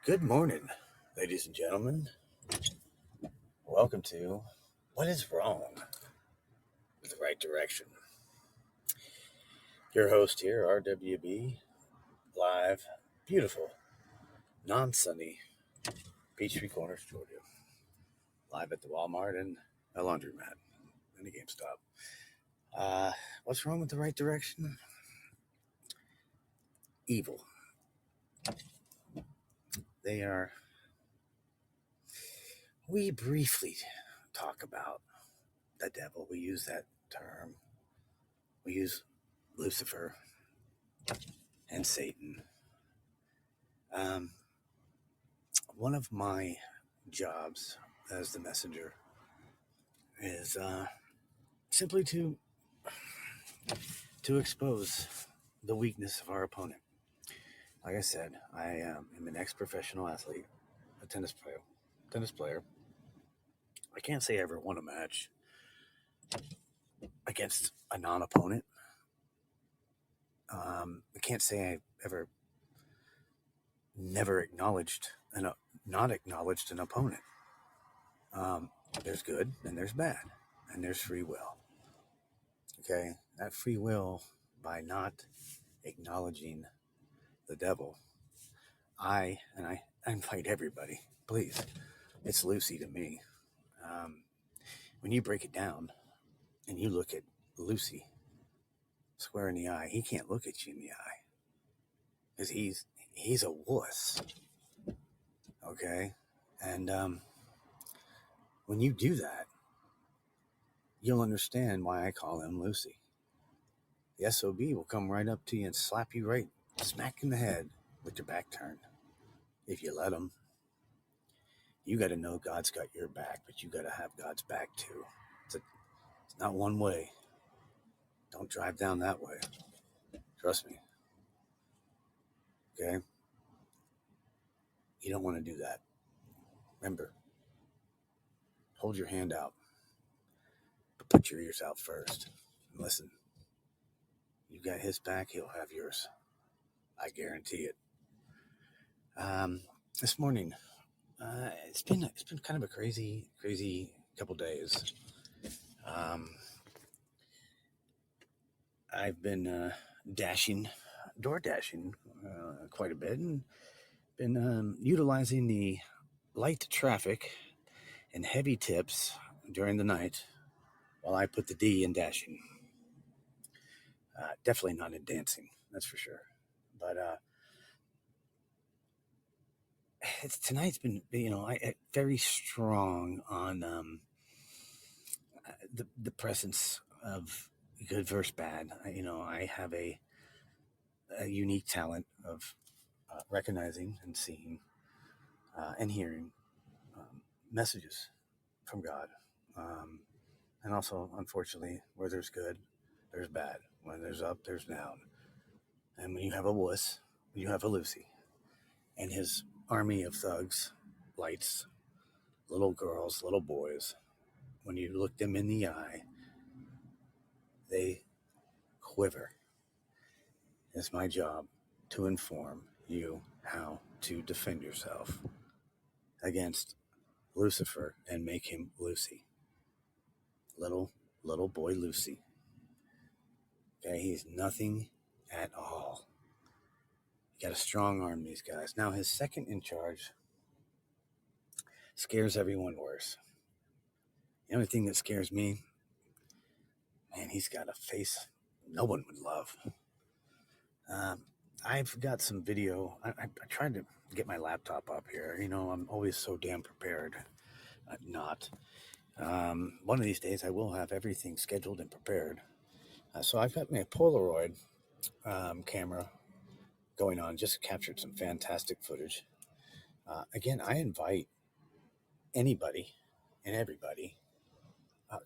Good morning, ladies and gentlemen. Welcome to What is Wrong with the Right Direction. Your host here, RWB, live, beautiful, non-sunny, Peachtree Corners, Georgia. Live at the Walmart and a laundromat and a GameStop. What's wrong with the right direction? Evil. They are... We briefly talk about the devil. We use that term. We use Lucifer and Satan. One of my jobs as the messenger is simply to expose the weakness of our opponent. Like I said, I am an ex-professional athlete, a tennis player. I can't say I ever won a match against a non-opponent. I can't say I ever never not acknowledged an opponent. There's good and there's bad and there's free will. Okay, that free will, by not acknowledging the devil, I invite everybody, please, it's Lucy to me. When you break it down and you look at Lucy square in the eye, he can't look at you in the eye because he's a wuss. Okay, and when you do that, you'll understand why I call him Lucy. The SOB will come right up to you and slap you right smack in the head with your back turned. If you let him, you got to know God's got your back, but you got to have God's back too. It's not one way. Don't drive down that way. Trust me. Okay? You don't want to do that. Remember, hold your hand out, but put your ears out first. And listen, you got his back, he'll have yours. I guarantee it. This morning, it's been kind of a crazy couple days. I've been door dashing quite a bit, and been utilizing the light traffic and heavy tips during the night while I put the D in dashing. Definitely not in dancing, that's for sure. But tonight's been, very strong on the presence of good versus bad. I have a unique talent of recognizing and seeing and hearing messages from God. And also, unfortunately, where there's good, there's bad. When there's up, there's down. And when you have a wuss, when you have a Lucy, and his army of thugs, lights, little girls, little boys, when you look them in the eye, they quiver. It's my job to inform you how to defend yourself against Lucifer and make him Lucy. Little boy Lucy. Okay, he's nothing at all. You got to strong arm these guys. Now, his second in charge scares everyone worse. The only thing that scares me, man, he's got a face no one would love. I've got some video. I tried to get my laptop up here. I'm always so damn prepared. I'm not. One of these days, I will have everything scheduled and prepared. So I've got my Polaroid camera going on. Just captured some fantastic footage. Again, I invite anybody and everybody.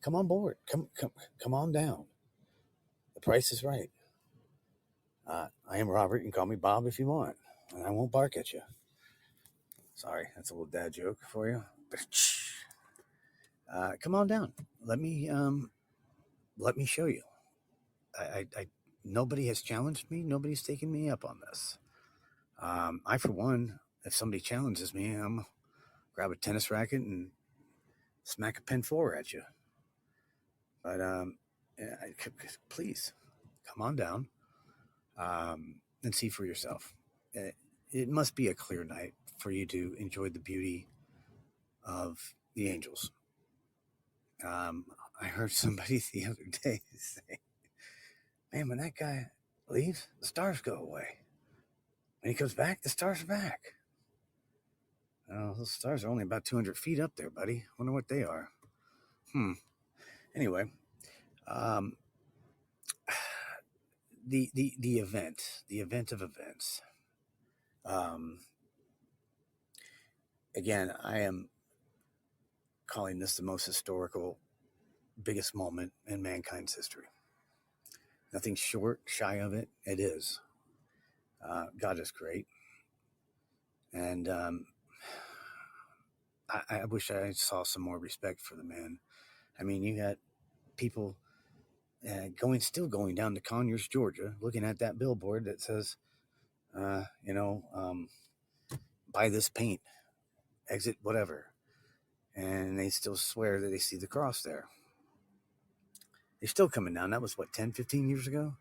Come on board. Come on down. The price is right. I am Robert. You can call me Bob if you want, and I won't bark at you. Sorry, that's a little dad joke for you. Come on down. Let me show you. I nobody has challenged me. Nobody's taken me up on this. I, for one, if somebody challenges me, I'm grab a tennis racket and smack a pin four at you. But yeah, please come on down and see for yourself. It must be a clear night for you to enjoy the beauty of the angels. Um, I heard somebody the other day say, "Man, when that guy leaves, the stars go away. When he comes back, the stars are back." Oh, those stars are only about 200 feet up there, buddy. Wonder what they are. Anyway, um, the event of events. Um, Again, I am calling this the most historical, biggest moment in mankind's history. Nothing shy of it. It is. God is great, and I wish I saw some more respect for the man. I mean, you got people still going down to Conyers, Georgia, looking at that billboard that says, uh, you know, um, buy this paint, exit whatever, and they still swear that they see the cross there. They're still coming down. That was what, 10, 15 years ago?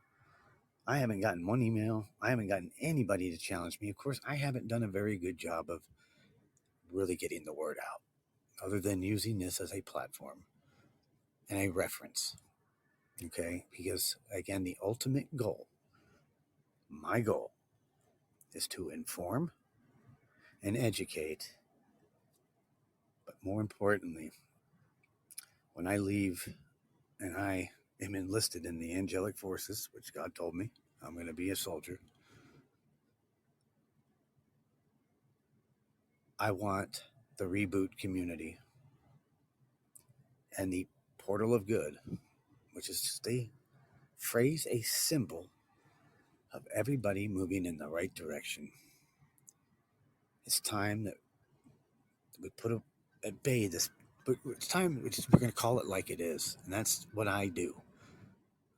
I haven't gotten one email. I haven't gotten anybody to challenge me. Of course, I haven't done a very good job of really getting the word out, other than using this as a platform and a reference. Okay? Because, again, the ultimate goal, my goal, is to inform and educate. But more importantly, when I leave and I am enlisted in the angelic forces, which God told me I'm going to be a soldier, I want the reboot community and the portal of good, which is just a phrase, a symbol of everybody moving in the right direction. It's time that we put at bay this. It's time we're going to call it like it is, and that's what I do.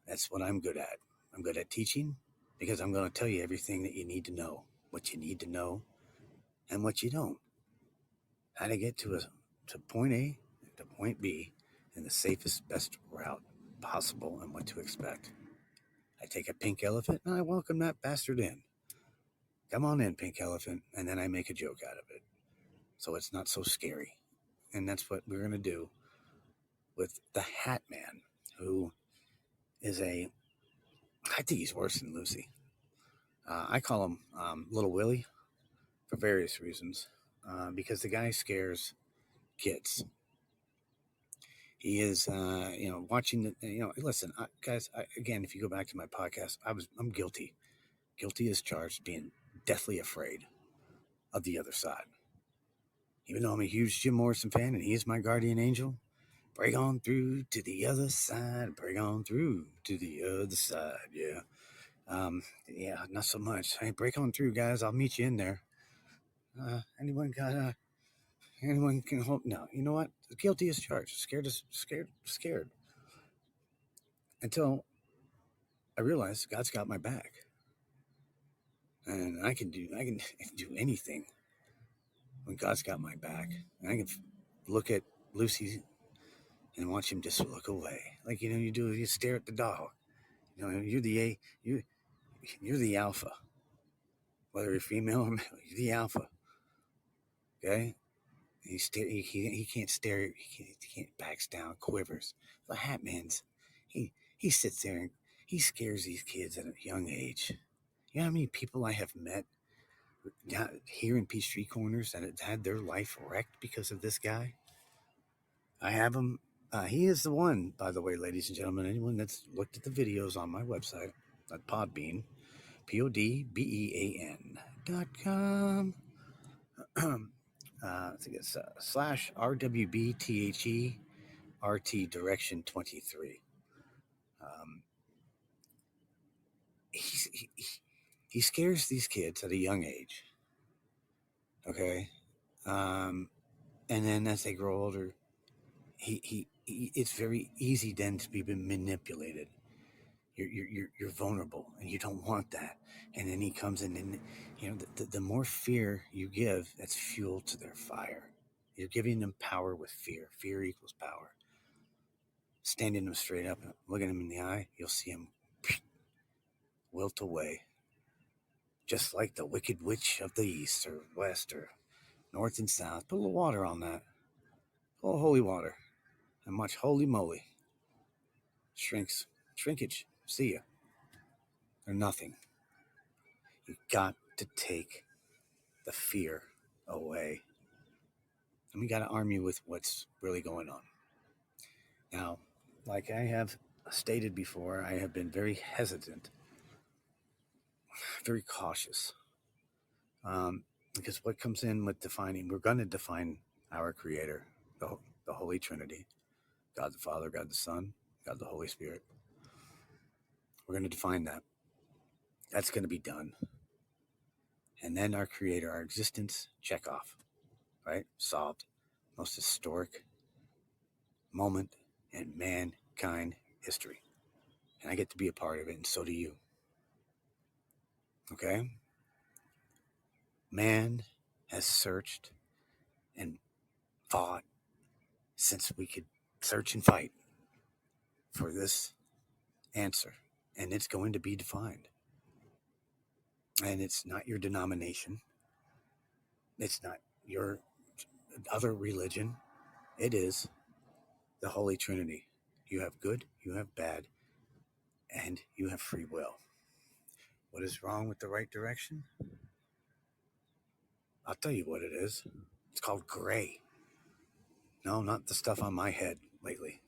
That's what I'm good at. I'm good at teaching because I'm going to tell you everything that you need to know, what you need to know, and what you don't. How to get to point A to point B in the safest, best route possible, and what to expect. I take a pink elephant and I welcome that bastard in. Come on in, pink elephant, and then I make a joke out of it, so it's not so scary. And that's what we're going to do with the Hat Man, who is I think he's worse than Lucy. I call him Little Willie for various reasons, because the guy scares kids. He is, watching the, listen, guys, again, if you go back to my podcast, I'm guilty as charged, being deathly afraid of the other side. Even though I'm a huge Jim Morrison fan and he is my guardian angel, break on through to the other side, break on through to the other side, yeah. Yeah, not so much. Hey, break on through, guys. I'll meet you in there. Anyone can hold? No, you know what? Guilty as charged. Scared. Until I realized God's got my back, and I can do anything when God's got my back. And I can look at Lucy and watch him just look away, like you do. You stare at the dog. You're the alpha, whether you're female or male. You're the alpha. Okay. He can't stare. He can't backs down, quivers. The Hat Man's he sits there and he scares these kids at a young age. You know how many people I have met here in Peachtree Corners that had their life wrecked because of this guy? I have him. He is the one, by the way, ladies and gentlemen. Anyone that's looked at the videos on my website at Podbean, PODBEAN.com. I think it's / RWBTHE RT direction 23. He scares these kids at a young age. Okay. And then as they grow older, he it's very easy then to be manipulated. You're vulnerable, and you don't want that. And then he comes in, and the more fear you give, that's fuel to their fire. You're giving them power with fear. Fear equals power. Standing them straight up and looking them in the eye, you'll see them wilt away, just like the wicked witch of the east or west or north and south. Put a little water on that, a little holy water, and much holy moly, shrinkage. See ya. They're nothing. You got to take the fear away, and we got to arm you with what's really going on. Now, like I have stated before, I have been very hesitant, very cautious, because what comes in with defining, we're going to define our Creator, the Holy Trinity, God the Father, God the Son, God the Holy Spirit. We're going to define that. That's going to be done. And then our Creator, our existence, check off, right? Solved. Most historic moment in mankind history. And I get to be a part of it, and so do you. Okay? Man has searched and fought since we could search and fight for this answer. And it's going to be defined. And it's not your denomination. It's not your other religion. It is the Holy Trinity. You have good, you have bad, and you have free will. What is wrong with the right direction? I'll tell you what it is. It's called gray. No, not the stuff on my head lately.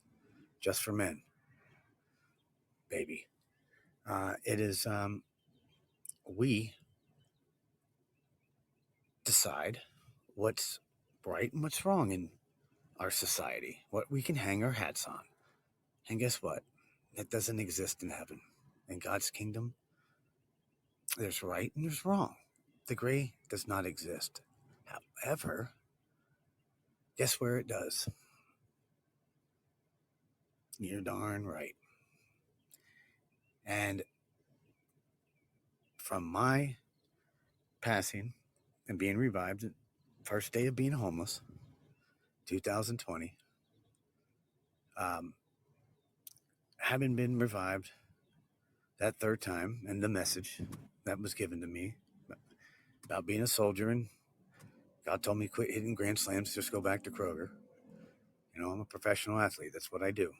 Just for men, baby. It is, we decide what's right and what's wrong in our society, what we can hang our hats on. And guess what? It doesn't exist in heaven. In God's kingdom, there's right and there's wrong. The gray does not exist. However, guess where it does? You're darn right. And from my passing and being revived, first day of being homeless, 2020, having been revived that third time, and the message that was given to me about being a soldier, and God told me quit hitting grand slams, just go back to Kroger. I'm a professional athlete. That's what I do.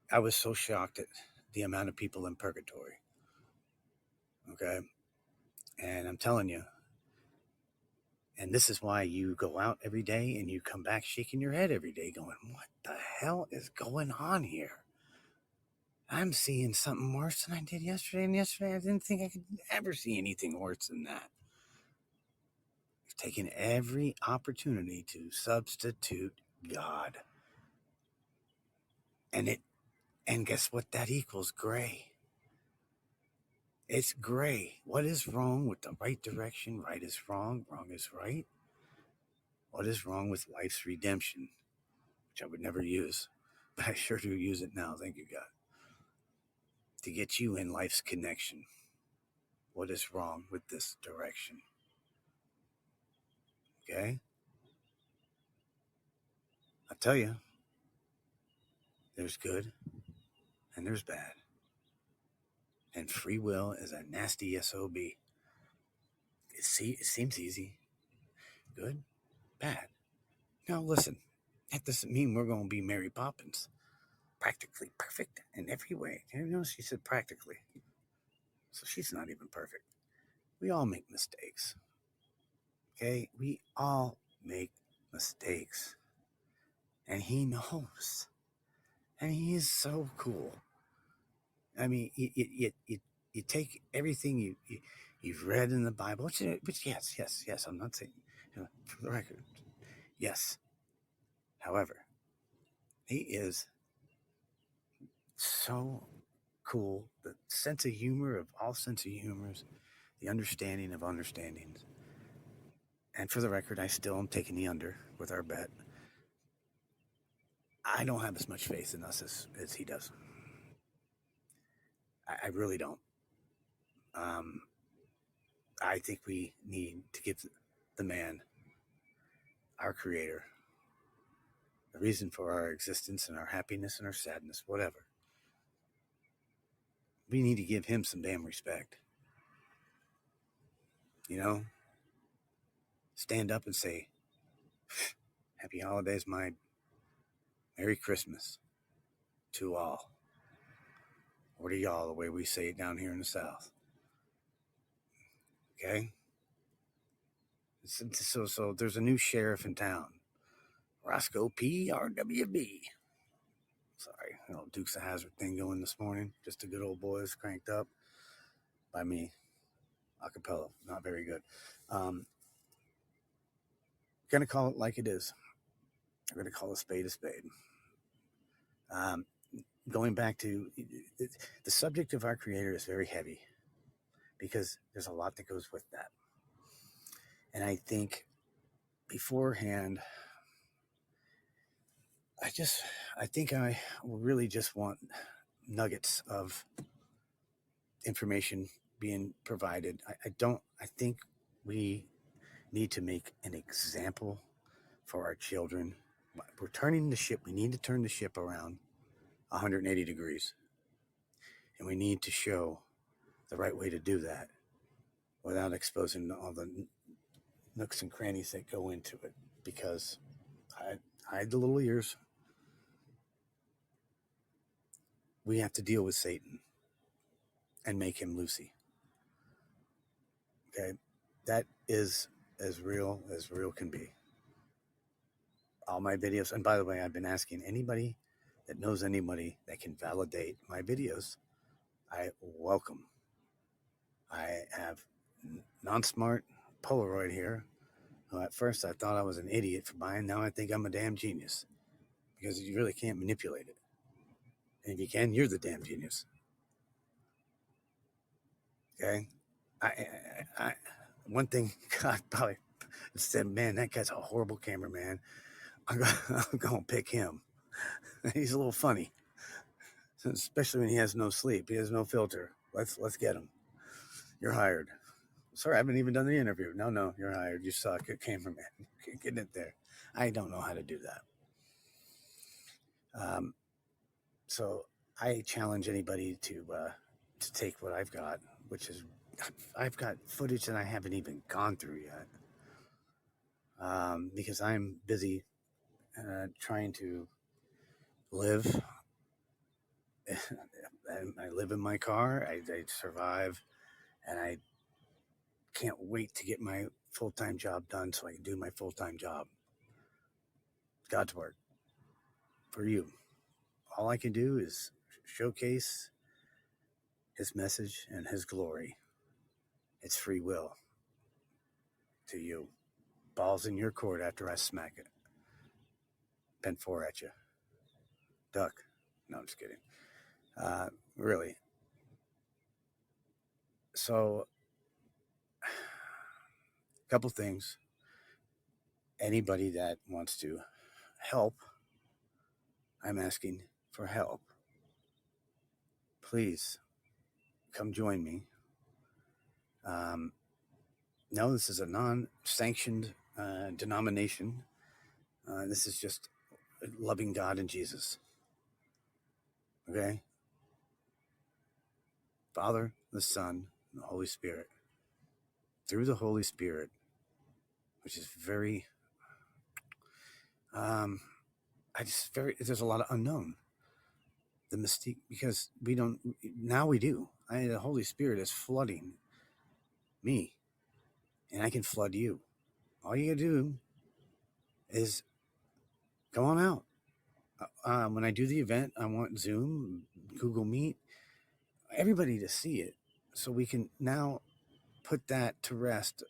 I was so shocked at the amount of people in purgatory. Okay. And I'm telling you, and this is why you go out every day and you come back shaking your head every day going, what the hell is going on here? I'm seeing something worse than I did yesterday. And yesterday I didn't think I could ever see anything worse than that. You've taken every opportunity to substitute God. And guess what that equals? Gray. It's gray. What is wrong with the right direction? Right is wrong. Wrong is right. What is wrong with life's redemption? Which I would never use, but I sure do use it now. Thank you, God. To get you in life's connection. What is wrong with this direction? Okay? I'll tell you, there's good and there's bad. And free will is a nasty SOB. It seems easy. Good, bad. Now listen, that doesn't mean we're going to be Mary Poppins. Practically perfect in every way. She said practically. So she's not even perfect. We all make mistakes. Okay? We all make mistakes. And he knows. And he is so cool. I mean, you take everything you've read in the Bible, which yes, I'm not saying, for the record, yes. However, he is so cool. The sense of humor of all sense of humors, the understanding of understandings. And for the record, I still am taking the under with our bet. I don't have as much faith in us as he does. I really don't. I think we need to give the man, our creator, the reason for our existence and our happiness and our sadness, whatever. We need to give him some damn respect. You know, stand up and say, Happy holidays, my Merry Christmas to all. Or to y'all, the way we say it down here in the South. Okay? So there's a new sheriff in town. Roscoe P. RWB. Sorry, Dukes of Hazzard thing going this morning. Just a good old boys cranked up by me. Acapella, not very good. Gonna call it like it is. I'm gonna call a spade a spade. Going back to the subject of our creator is very heavy because there's a lot that goes with that. And I think beforehand, I think I really just want nuggets of information being provided. I think we need to make an example for our children. We're turning the ship. We need to turn the ship around 180 degrees. And we need to show the right way to do that without exposing all the nooks and crannies that go into it. Because hide the little ears. We have to deal with Satan and make him Lucy. Okay? That is as real can be. All my videos, and by the way, I've been asking anybody that knows anybody that can validate my videos, I welcome. I have non-smart Polaroid here, who at first I thought I was an idiot for buying. Now I think I'm a damn genius because you really can't manipulate it. And if you can, you're the damn genius. Okay? I one thing God probably said, man, that guy's a horrible cameraman. I'm going to pick him. He's a little funny, especially when he has no sleep. He has no filter. Let's get him. You're hired. Sorry, I haven't even done the interview. No, you're hired. You suck. It came from it. Get it there. I don't know how to do that. So I challenge anybody to take what I've got, which is I've got footage that I haven't even gone through yet, because I'm busy trying to live. I live in my car. I survive, and I can't wait to get my full-time job done so I can do my full-time job. God's work for you. All I can do is showcase his message and his glory. It's free will to you. Ball's in your court after I smack it. Pen 4 at you. Duck. No, I'm just kidding. Really. So, a couple things. Anybody that wants to help, I'm asking for help. Please come join me. No, this is a non-sanctioned denomination. This is just loving God and Jesus. Okay? Father, the Son, and the Holy Spirit. Through the Holy Spirit, which is very, there's a lot of unknown. The mystique, because now we do. The Holy Spirit is flooding me, and I can flood you. All you gotta do is come on out. When I do the event, I want Zoom, Google Meet, everybody to see it, so we can now put that to rest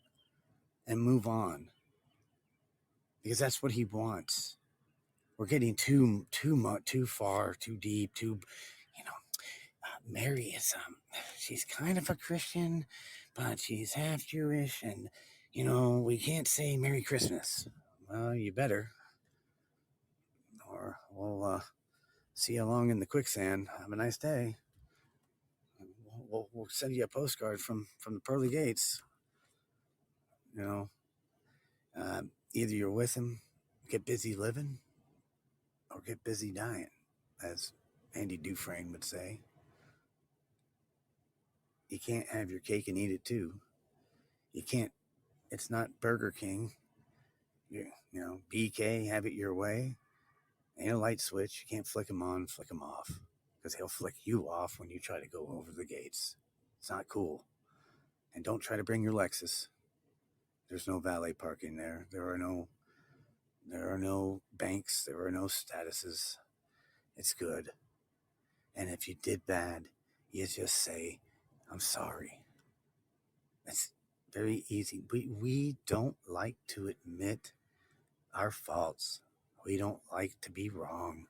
and move on, because that's what he wants. We're getting too much, too far, too deep, Mary is she's kind of a Christian, but she's half Jewish, and we can't say Merry Christmas. Well, you better, or we'll see you along in the quicksand. Have a nice day. We'll send you a postcard from the pearly gates. You know, either you're with him, get busy living, or get busy dying, as Andy Dufresne would say. You can't have your cake and eat it too. You can't. It's not Burger King. BK, have it your way. Ain't a light switch. You can't flick him on, flick him off, because he'll flick you off when you try to go over the gates. It's not cool. And don't try to bring your Lexus. There's no valet parking there. There are no banks. There are no statuses. It's good. And if you did bad, you just say, I'm sorry. It's very easy. We don't like to admit our faults. We don't like to be wrong.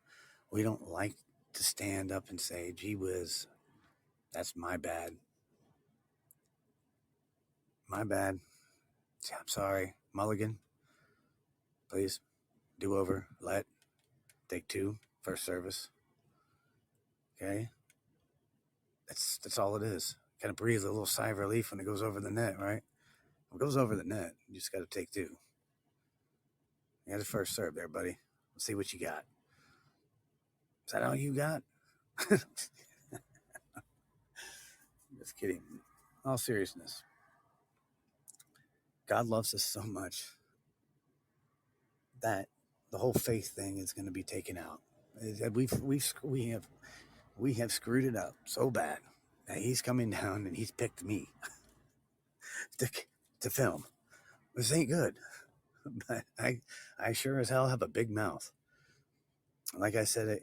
We don't like to stand up and say, gee whiz, that's my bad. My bad. I'm sorry. Mulligan, please. Do over. Take 2. First service. Okay? That's all it is. Kind of breathe a little sigh of relief when it goes over the net, right? When it goes over the net, you just got to take 2. You got the first serve there, buddy. Let's see what you got. Is that all you got? Just kidding. In all seriousness, God loves us so much that the whole faith thing is going to be taken out. We have screwed it up so bad that He's coming down and He's picked me to film. This ain't good, but I sure as hell have a big mouth. Like I said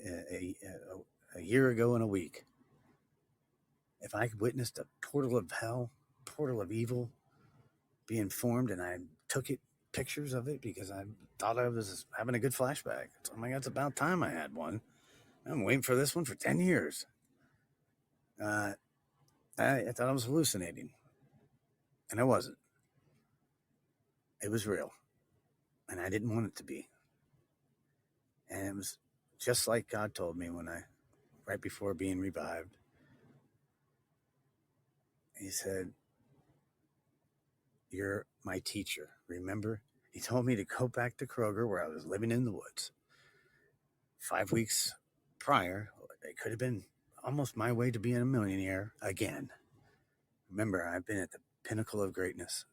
a year ago in a week, if I witnessed a portal of hell, portal of evil being formed, and I took pictures of it because I thought I was having a good flashback. So, oh my God, it's about time I had one. I'm waiting for this one for 10 years. I thought I was hallucinating, and I wasn't. It was real, and I didn't want it to be. And it was just like God told me right before being revived. He said, you're my teacher. Remember? He told me to go back to Kroger where I was living in the woods. 5 weeks prior, it could have been almost my way to being a millionaire again. Remember, I've been at the pinnacle of greatness.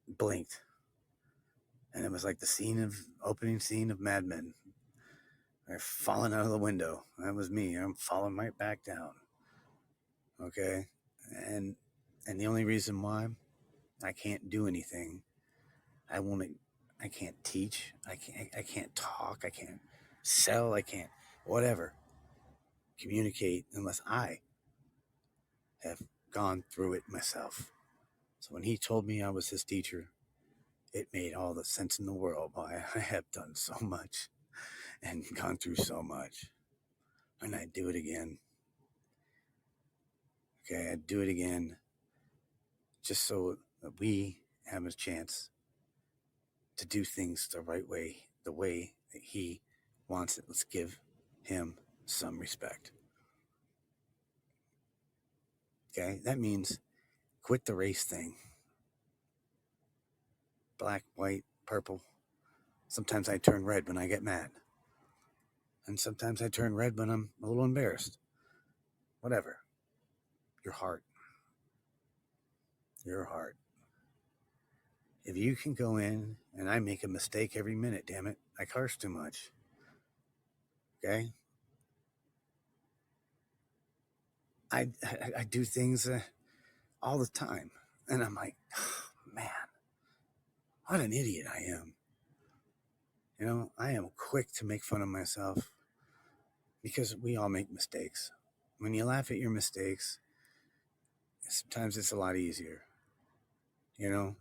Blinked. And it was like the opening scene of Mad Men. They're falling out of the window. That was me. I'm falling right back down. Okay? And the only reason why I can't do anything, I can't teach, I can't talk, I can't sell, I can't whatever communicate unless I have gone through it myself. So when He told me I was His teacher, it made all the sense in the world why I have done so much and gone through so much. And I'd do it again. Okay, I'd do it again just so that we have a chance to do things the right way, the way that He wants it. Let's give Him some respect. Okay, that means quit the race thing. Black, white, purple. Sometimes I turn red when I get mad. And sometimes I turn red when I'm a little embarrassed. Whatever. Your heart. Your heart. If you can go in, and I make a mistake every minute, damn it, I curse too much. Okay? I do things all the time. And I'm like, oh, man, what an idiot I am. You know, I am quick to make fun of myself because we all make mistakes. When you laugh at your mistakes, sometimes it's a lot easier. You know,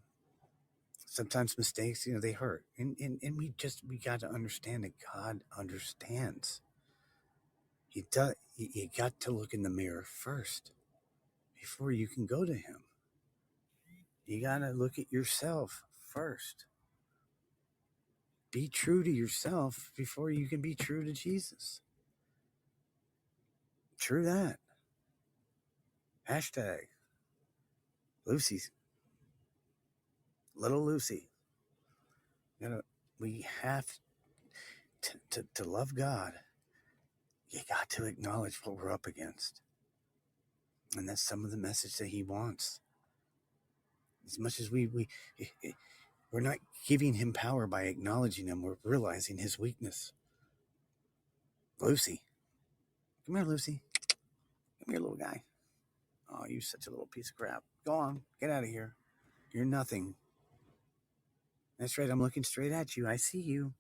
sometimes mistakes, they hurt. And we got to understand that God understands. He does. You got to look in the mirror first before you can go to Him. You got to look at yourself first. be true to yourself before you can be true to Jesus. True that. Hashtag Lucy's little Lucy. We have to love God. You got to acknowledge what we're up against. And that's some of the message that he wants. As much as we're not giving him power by acknowledging him, we're realizing his weakness. Lucy. Come here, Lucy. Come here, little guy. Oh, you're such a little piece of crap. Go on. Get out of here. You're nothing. That's right. I'm looking straight at you. I see you.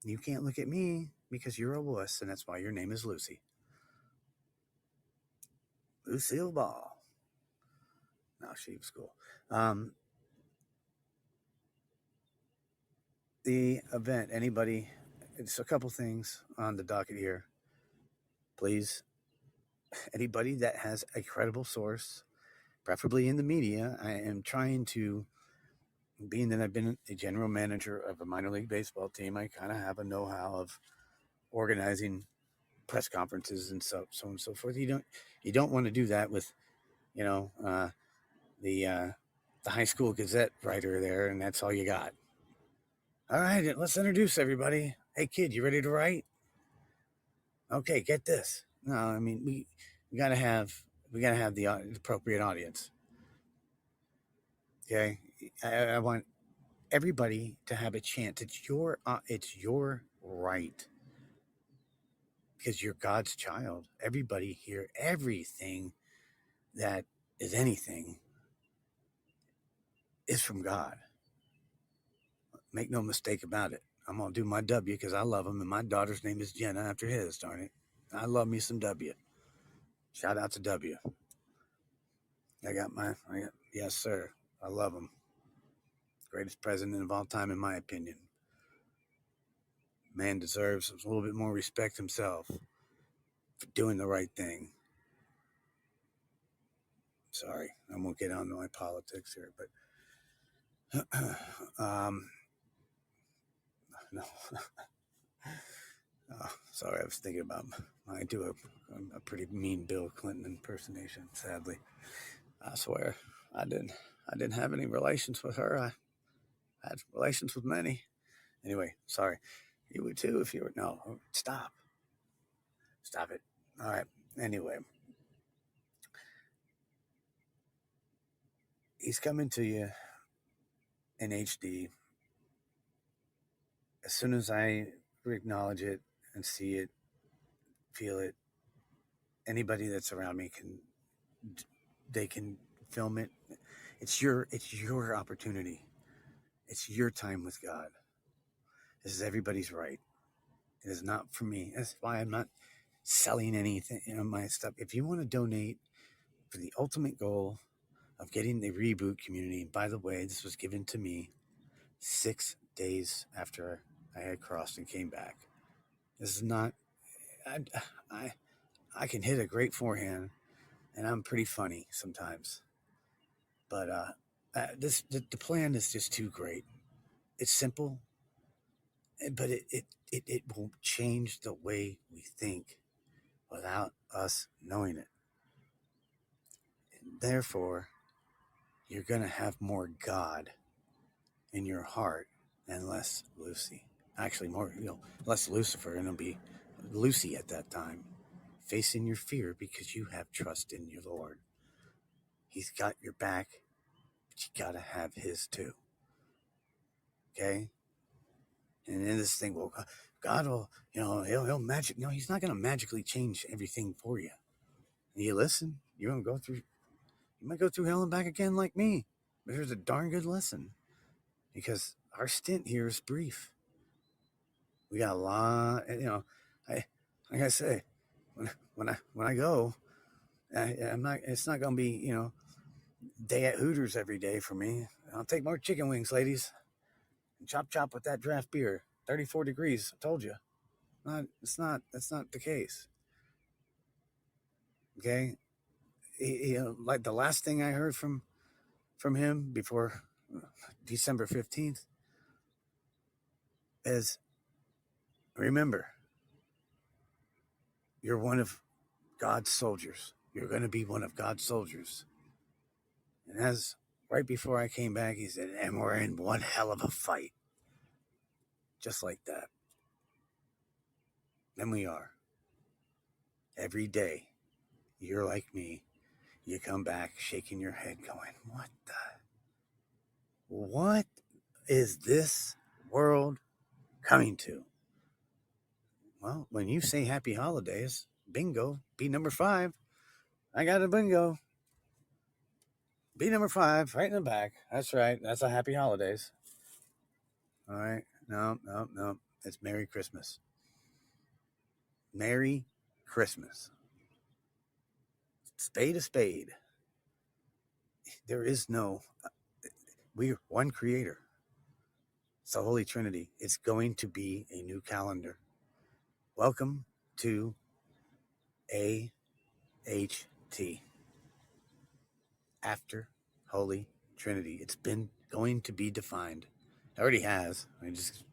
You can't look at me because you're a wuss, and that's why your name is Lucy. Lucille Ball. No, she was cool. The event, anybody, it's a couple things on the docket here. Please, anybody that has a credible source, preferably in the media, I am trying to, being that I've been a general manager of a minor league baseball team, I kind of have a know-how of organizing press conferences and so on and so forth. You don't want to do that with, the high school Gazette writer there, and that's all you got. All right, let's introduce everybody. Hey, kid, you ready to write? Okay, get this. No, I mean we gotta have the appropriate audience. Okay, I want everybody to have a chance. It's your right because you're God's child. Everybody here, everything that is anything is from God. Make no mistake about it. I'm gonna do my W because I love him, and my daughter's name is Jenna after his. Darn it, I love me some W. Shout out to W. Yes, sir. I love him. Greatest president of all time, in my opinion. Man deserves a little bit more respect himself for doing the right thing. Sorry, I won't get on to my politics here, but no. Sorry, I was thinking about. I do a pretty mean Bill Clinton impersonation. Sadly, I swear I didn't have any relations with her. I had relations with many. Anyway, sorry. You would too if you were. No, stop it. All right. Anyway, he's coming to you in HD. As soon as I acknowledge it and see it, feel it, anybody that's around me they can film it. It's your opportunity. It's your time with God. This is everybody's right. It is not for me. That's why I'm not selling anything, my stuff. If you want to donate for the ultimate goal of getting the reboot community, and by the way, this was given to me 6 days after I had crossed and came back. This is not. I can hit a great forehand, and I'm pretty funny sometimes. But the plan is just too great. It's simple, but it will change the way we think without us knowing it. And therefore, you're going to have more God in your heart and less Lucy. Actually, more, less Lucifer, and it'll be Lucy at that time, facing your fear because you have trust in your Lord. He's got your back, but you got to have his too. Okay? And then this thing, well, God will, he'll magic. No, he's not going to magically change everything for you. And you listen, you're going to go through, you might go through hell and back again like me. But here's a darn good lesson because our stint here is brief. We got a lot, like I say, when I go, I'm not. It's not going to be day at Hooters every day for me. I'll take more chicken wings, ladies, and chop with that draft beer. 34 degrees. I told you. That's not the case. Okay, like the last thing I heard from him before December 15th, is remember, you're one of God's soldiers. You're going to be one of God's soldiers. And as right before I came back, he said, and we're in one hell of a fight. Just like that. And we are. Every day, you're like me. You come back shaking your head going, what is this world coming to? Well, when you say happy holidays, bingo, be number 5. I got a bingo. Be number 5, right in the back. That's right. That's a happy holidays. All right. No. It's Merry Christmas. Merry Christmas. Spade a spade. There is no, we're one creator. It's the Holy Trinity. It's going to be a new calendar. Welcome to AHT. After Holy Trinity. It's been going to be defined. It already has. I just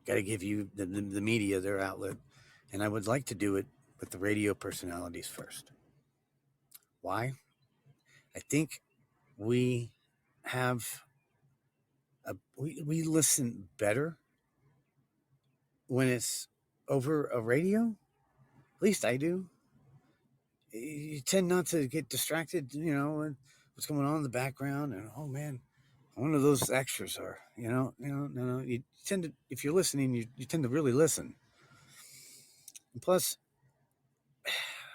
got to give you the media their outlet. And I would like to do it with the radio personalities first. Why? I think we have we listen better when it's over a radio. At least I do. You tend not to get distracted, what's going on in the background, and oh man, one of those extras are, no. You tend to, if you're listening, you tend to really listen. And plus,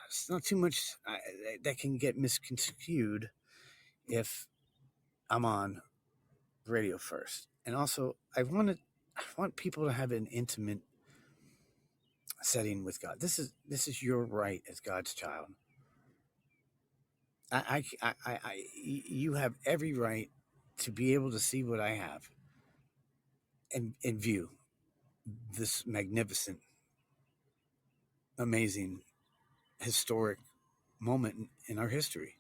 it's not too much that can get misconstrued if I'm on radio first. And also, I want people to have an intimate setting with God. This is your right as God's child. You have every right to be able to see what I have and view this magnificent, amazing, historic moment in our history.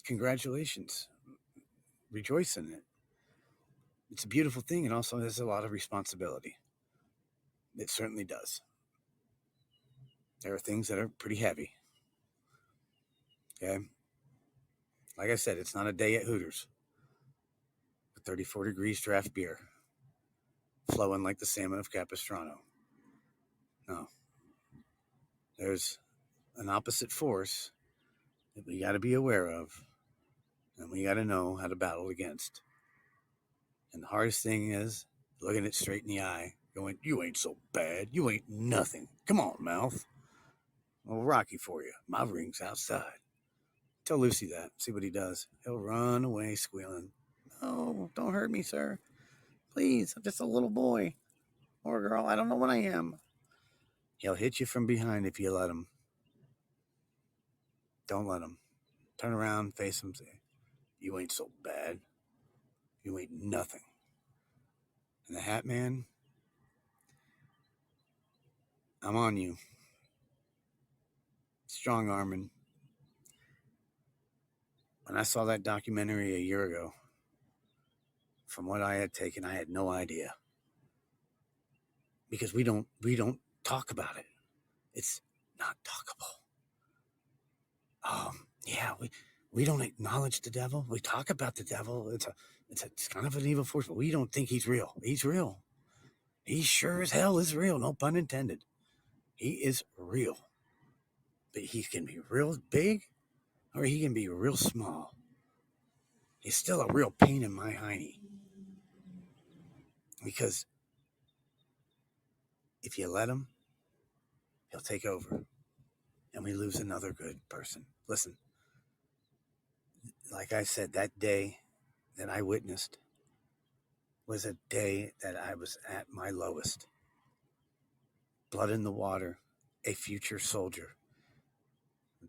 Congratulations. Rejoice in it. It's a beautiful thing, and also has a lot of responsibility. It certainly does. There are things that are pretty heavy. Okay? Like I said, it's not a day at Hooters with 34 degrees draft beer flowing like the salmon of Capistrano. No. There's an opposite force that we got to be aware of, and we got to know how to battle against. And the hardest thing is looking it straight in the eye, going, you ain't so bad. You ain't nothing. Come on, mouth. Well, Rocky for you. My ring's outside. Tell Lucy that. See what he does. He'll run away squealing. No, don't hurt me, sir. Please, I'm just a little boy. Or girl, I don't know what I am. He'll hit you from behind if you let him. Don't let him. Turn around, face him, say, you ain't so bad. You ain't nothing. And the Hat Man, I'm on you. Strong arming. When I saw that documentary a year ago, from what I had taken, I had no idea. Because we don't talk about it. It's not talkable. Yeah, we don't acknowledge the devil. We talk about the devil. It's kind of an evil force, but we don't think he's real. He's real. He sure as hell is real. No pun intended. He is real. But he can be real big, or he can be real small. He's still a real pain in my hiney. Because if you let him, he'll take over. And we lose another good person. Listen, like I said, that day that I witnessed was a day that I was at my lowest. Blood in the water, a future soldier.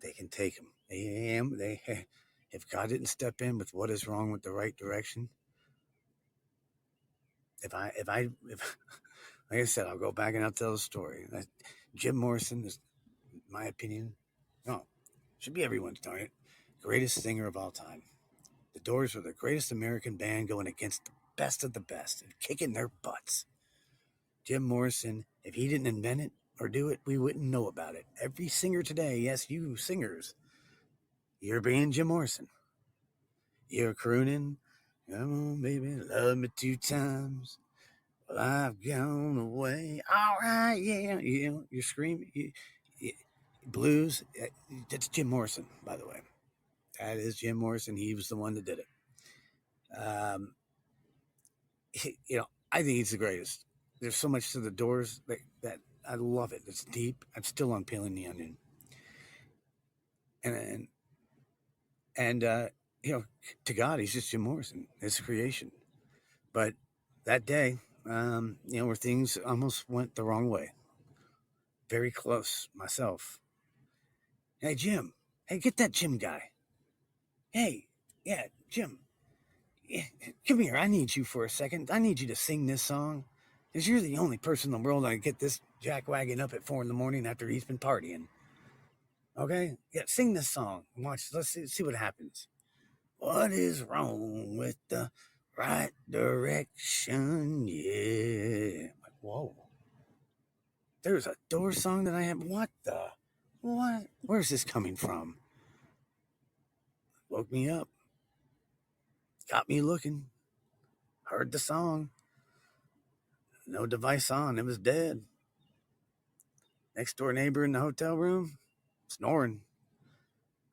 They can take him. If God didn't step in with what is wrong with the right direction, if like I said, I'll go back and I'll tell the story. Jim Morrison is, in my opinion, should be everyone's, darn it, greatest singer of all time. The Doors were the greatest American band going against the best of the best and kicking their butts. Jim Morrison, if he didn't invent it or do it, we wouldn't know about it. Every singer today, yes, you singers, you're being Jim Morrison. You're crooning, come on, baby, love me 2 times. Well, I've gone away. All right, yeah, you're screaming. Blues, that's Jim Morrison, by the way. That is Jim Morrison. He was the one that did it. Um, I think he's the greatest. There's so much to the Doors that I love it. It's deep. I'm still on peeling the onion, and and to God, he's just Jim Morrison, his creation. But that day, where things almost went the wrong way, very close myself. Hey, Jim. Hey, get that Jim guy. Hey, yeah, Jim. Yeah, come here. I need you for a second. I need you to sing this song. Because you're the only person in the world that can get this jackwagon up at 4 a.m. after he's been partying. Okay? Yeah, sing this song. Watch. Let's see what happens. What is wrong with the right direction? Yeah. Like, whoa. There's a Door song that I have. What the? What? Where's this coming from? Woke me up. Got me looking. Heard the song. No device on. It was dead. Next door neighbor in the hotel room, snoring.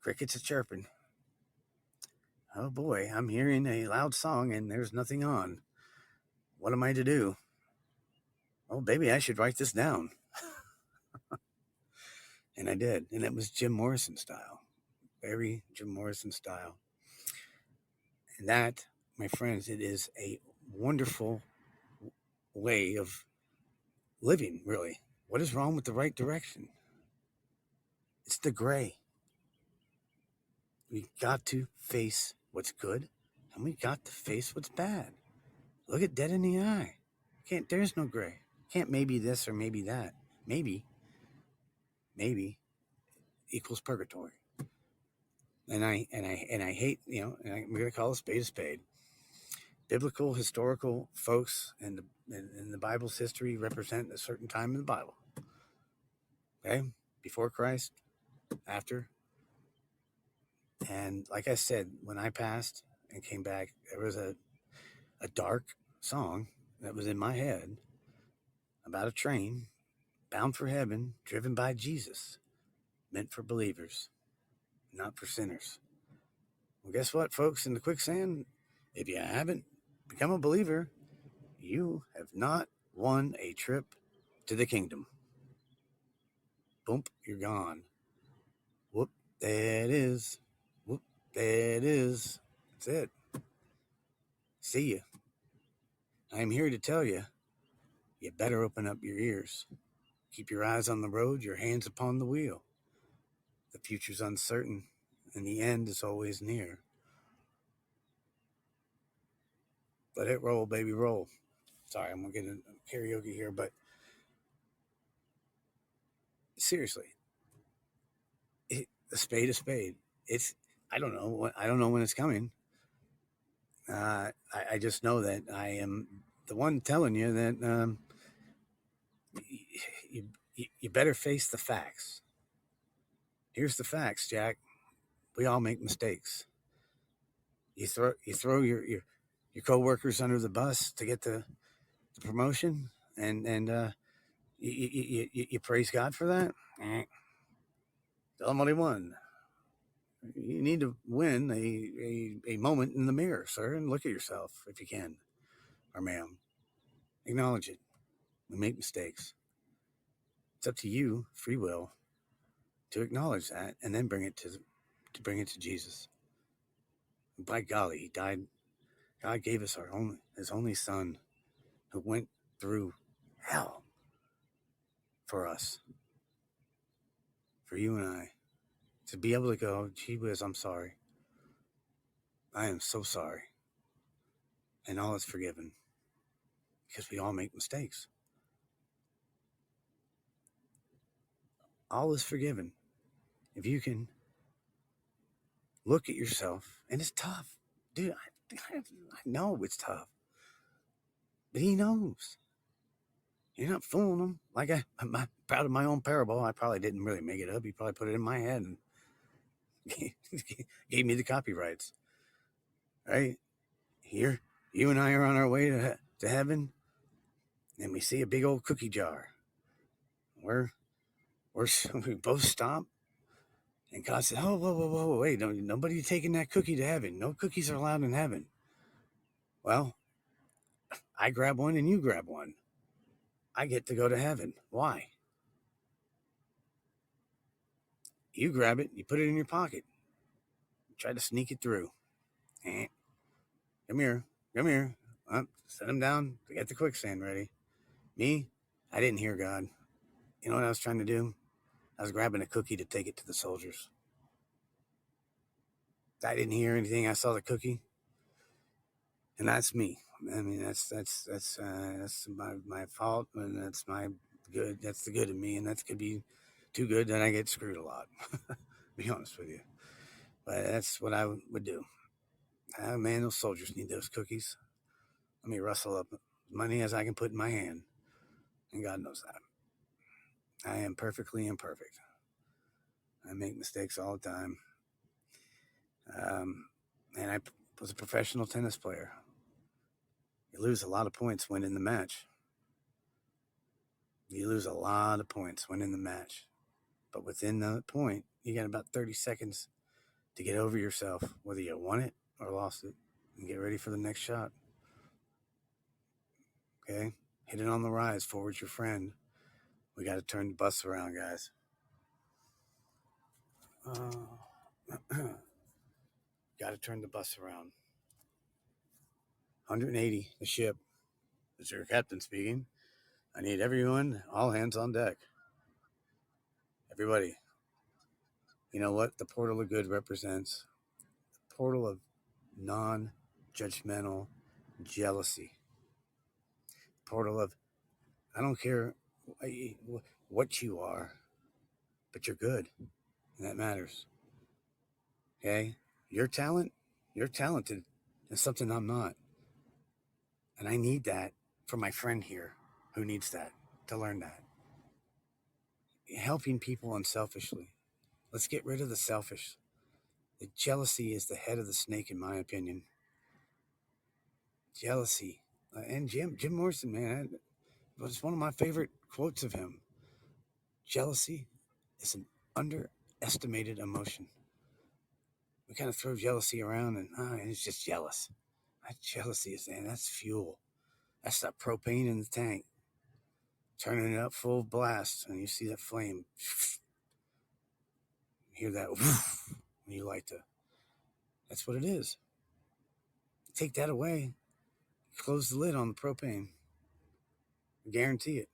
Crickets are chirping. Oh boy, I'm hearing a loud song and there's nothing on. What am I to do? Oh, baby, I should write this down. And I did. And it was Jim Morrison style. Very Jim Morrison style. And that, my friends, it is a wonderful way of living, really. What is wrong with the right direction? It's the gray. We got to face what's good and we got to face what's bad. Look it dead in the eye. There's no gray. Can't maybe this or maybe that. Maybe equals purgatory. And I hate, and I'm gonna call a spade a spade. Biblical, historical folks in the Bible's history represent a certain time in the Bible. Okay? Before Christ, after. And like I said, when I passed and came back, there was a dark song that was in my head about a train bound for heaven, driven by Jesus, meant for believers, not for sinners. Well, guess what, folks, in the quicksand? If you haven't become a believer, you have not won a trip to the kingdom. Boom, you're gone. Whoop, there it is. Whoop, there it is. That's it. See you. I'm here to tell you, you better open up your ears. Keep your eyes on the road, your hands upon the wheel. The future's uncertain, and the end is always near. Let it roll, baby, roll. Sorry, I'm going to get into karaoke here, but seriously, a spade, a spade. I don't know. I don't know when it's coming. I just know that I am the one telling you that you better face the facts. Here's the facts, Jack. We all make mistakes. You throw your coworkers under the bus to get the promotion, and you praise God for that. Tell them what he won. You need to win a moment in the mirror, sir, and look at yourself if you can, or ma'am. Acknowledge it. We make mistakes. It's up to you, free will, to acknowledge that and then bring it to Jesus. And by golly, he died. God gave us his only son who went through hell for us, for you and I, to be able to go, gee whiz, I'm sorry. I am so sorry. And all is forgiven because we all make mistakes. All is forgiven. If you can look at yourself, and it's tough. Dude, I know it's tough. But he knows. You're not fooling them. Like I'm proud of my own parable. I probably didn't really make it up. He probably put it in my head and gave me the copyrights. Right here, you and I are on our way to heaven, and we see a big old cookie jar. We're we both stop, and God said, "Oh, whoa, wait! Nobody taking that cookie to heaven. No cookies are allowed in heaven." Well, I grab one and you grab one. I get to go to heaven. Why? You grab it, you put it in your pocket, you try to sneak it through. Eh, come here, come here. Set him down. Get the quicksand ready. Me, I didn't hear God. You know what I was trying to do? I was grabbing a cookie to take it to the soldiers. I didn't hear anything. I saw the cookie, and that's me. I mean, that's my fault, and that's my good. That's the good of me, and that could be too good that I get screwed a lot. Be honest with you, but that's what I would do. Man, those soldiers need those cookies. Let me rustle up as money as I can put in my hand, and God knows that I am perfectly imperfect. I make mistakes all the time, and I was a professional tennis player. You lose a lot of points winning the match. You lose a lot of points winning the match. But within that point, you got about 30 seconds to get over yourself, whether you won it or lost it, and get ready for the next shot. Okay? Hit it on the rise, forward your friend. We got to turn the bus around, guys. Got to turn the bus around. 180, the ship. This is your captain speaking. I need everyone, all hands on deck. Everybody. You know what the portal of good represents? The portal of non-judgmental jealousy. Portal of, I don't care what you are, but you're good, and that matters. Okay? You're talented. It's something I'm not. And I need that for my friend here who needs that, to learn that. Helping people unselfishly. Let's get rid of the selfish. The jealousy is the head of the snake, in my opinion. Jealousy. And Jim Morrison, man, was one of my favorite quotes of him. Jealousy is an underestimated emotion. We kind of throw jealousy around and it's just jealous. That jealousy is, man, that's fuel. That's that propane in the tank. Turning it up full blast, and you see that flame. You hear that woof, when you light the. That's what it is. Take that away, close the lid on the propane. I guarantee it.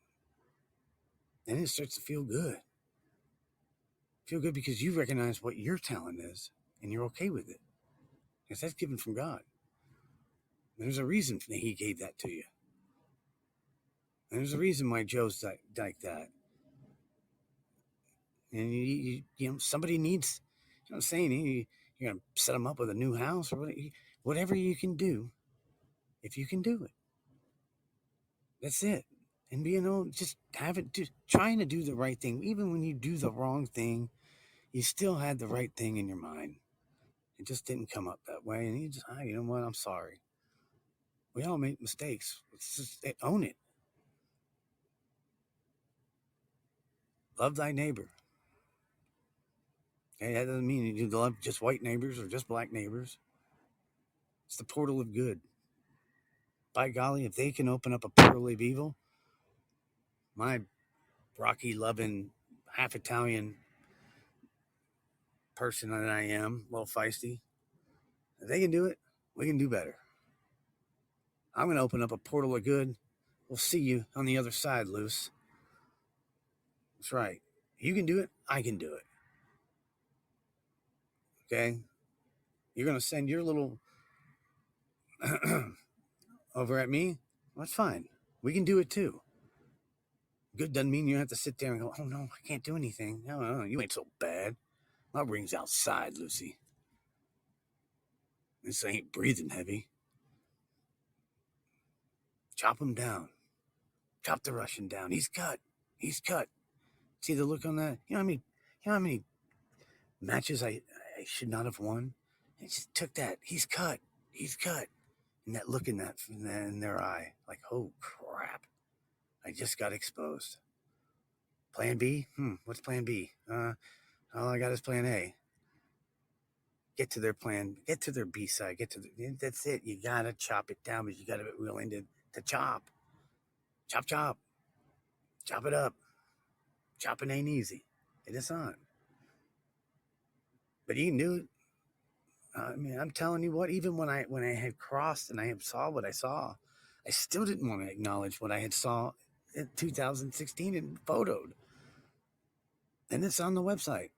And it starts to feel good. Feel good because you recognize what your talent is, and you're okay with it. Because that's given from God. There's a reason that He gave that to you. And there's a reason why Joe's like that. And you know, somebody needs, you know what I'm saying? You're going to set them up with a new house or whatever you can do. If you can do it, that's it. And just trying to do the right thing. Even when you do the wrong thing, you still had the right thing in your mind. It just didn't come up that way. And you just, you know what? I'm sorry. We all make mistakes. Let's just own it. Love thy neighbor. Okay, that doesn't mean you love just white neighbors or just black neighbors. It's the portal of good. By golly, if they can open up a portal of evil, my Rocky loving, half Italian person that I am, a little feisty, if they can do it, we can do better. I'm going to open up a portal of good. We'll see you on the other side, Luce. That's right. You can do it. I can do it. Okay? You're going to send your little over at me? Well, that's fine. We can do it too. Good doesn't mean you have to sit there and go, oh no, I can't do anything. No, you ain't so bad. My ring's outside, Lucy. This ain't breathing heavy. Chop them down. Chop the Russian down. He's cut. He's cut. See the look on that? How many matches I should not have won? I just took that. He's cut. He's cut. And that look in their eye, like, oh crap. I just got exposed. Plan B? What's plan B? All I got is plan A. Get to their plan, get to their B side, that's it. You gotta chop it down, but you gotta be willing to chop. Chop, chop. Chop it up. Chopping ain't easy. It is not. But he knew. I'm telling you what. Even when I had crossed and I saw what I saw, I still didn't want to acknowledge what I had saw in 2016 and photoed. And it's on the website,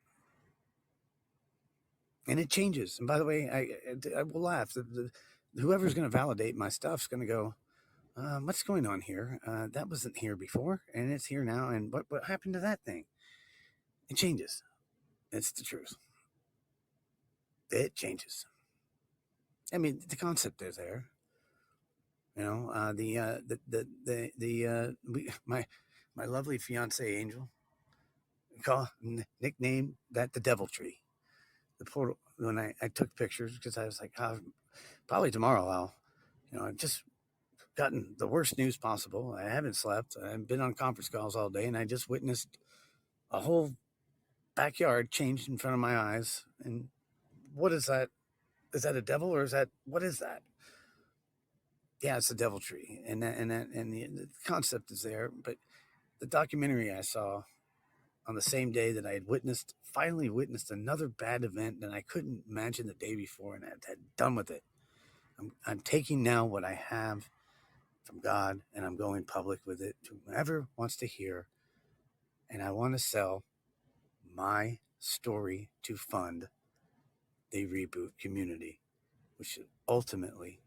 and it changes. And by the way, I will laugh. Whoever's going to validate my stuff's going to go, what's going on here? That wasn't here before, and it's here now. And what happened to that thing? It changes. It's the truth. It changes. I mean, the concept is there. You know, my lovely fiance Angel, nicknamed that the Devil Tree. The portal. When I took pictures, because I was like, probably tomorrow I've just gotten the worst news possible. I haven't slept. I've been on conference calls all day, and I just witnessed a whole backyard changed in front of my eyes. And what is that? Is that a devil, or what is that? Yeah, it's the Devil Tree, and the concept is there. But the documentary I saw on the same day that I had finally witnessed another bad event that I couldn't imagine the day before, and I had done with it. I'm taking now what I have from God, and I'm going public with it to whoever wants to hear. And I want to sell my story to fund the reboot community, which should ultimately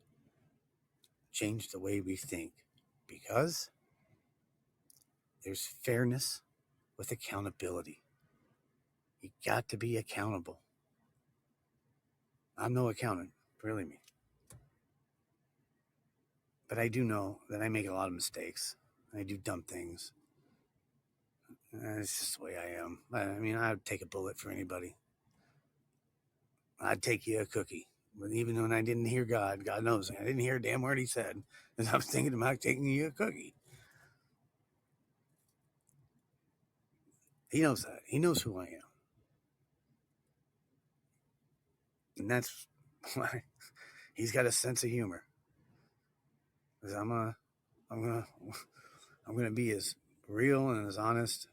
change the way we think, because there's fairness with accountability. You got to be accountable. I'm no accountant, really me. But I do know that I make a lot of mistakes. I do dumb things. It's just the way I am. I mean, I'd take a bullet for anybody. I'd take you a cookie. But even when I didn't hear God knows I didn't hear a damn word he said. And I was thinking about taking you a cookie. He knows that. He knows who I am. And that's why he's got a sense of humor. Because I'm gonna be as real and as honest,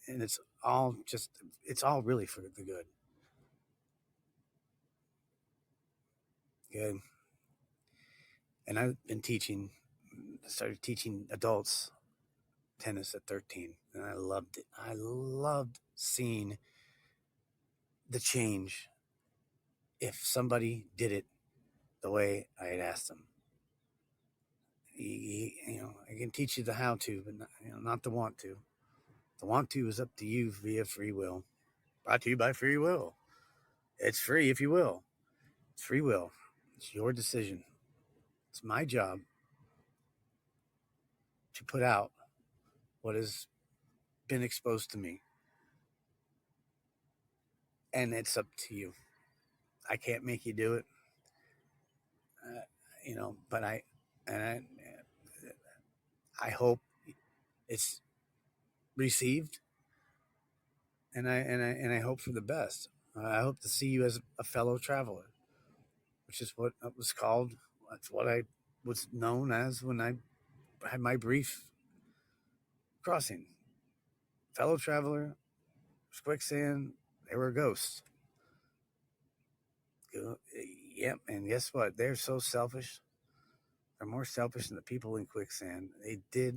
and it's all really for the good. Good. And I've been started teaching adults tennis at 13, and I loved it. I loved seeing the change if somebody did it the way I had asked them. I can teach you the how to, but not the want to. The want to is up to you via free will. Brought to you by free will. It's free if you will. It's free will. It's your decision. It's my job to put out what has been exposed to me. And it's up to you. I can't make you do it. But I hope it's received, and I hope for the best. I hope to see you as a fellow traveler, which is what it was called. That's what I was known as when I had my brief crossing. Fellow traveler, quicksand, they were ghosts. Yep, and guess what? They're so selfish. They're more selfish than the people in quicksand. They're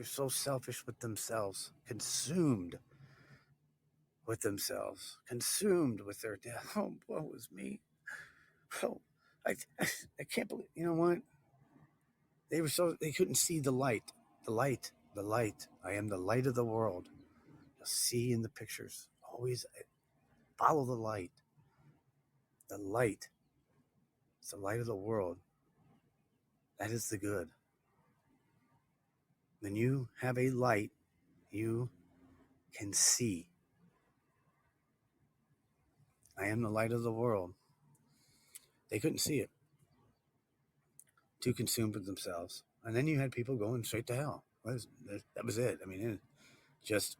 so selfish with themselves, consumed with themselves, consumed with their death. Oh, woe is me. Oh, I can't believe, you know what? They couldn't see the light. The light, the light. I am the light of the world. You'll see in the pictures. Always follow the light. The light. It's the light of the world. That is the good. When you have a light, you can see. I am the light of the world. They couldn't see it. Too consumed with themselves. And then you had people going straight to hell. That was it. I mean, it just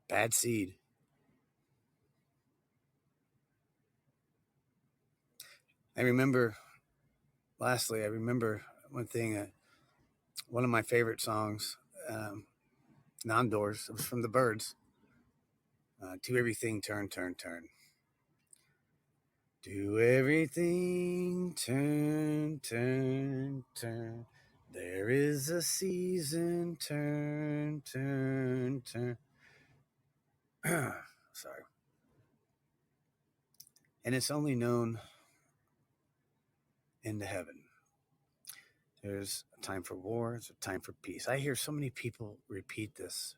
bad seed. I remember, lastly, I remember one thing, one of my favorite songs, Non-Doors, it was from the Byrds. To everything, turn, turn, turn. Do everything, turn, turn, turn. There is a season, turn, turn, turn. Sorry. And it's only known into heaven. There's a time for war, there's a time for peace. I hear so many people repeat this.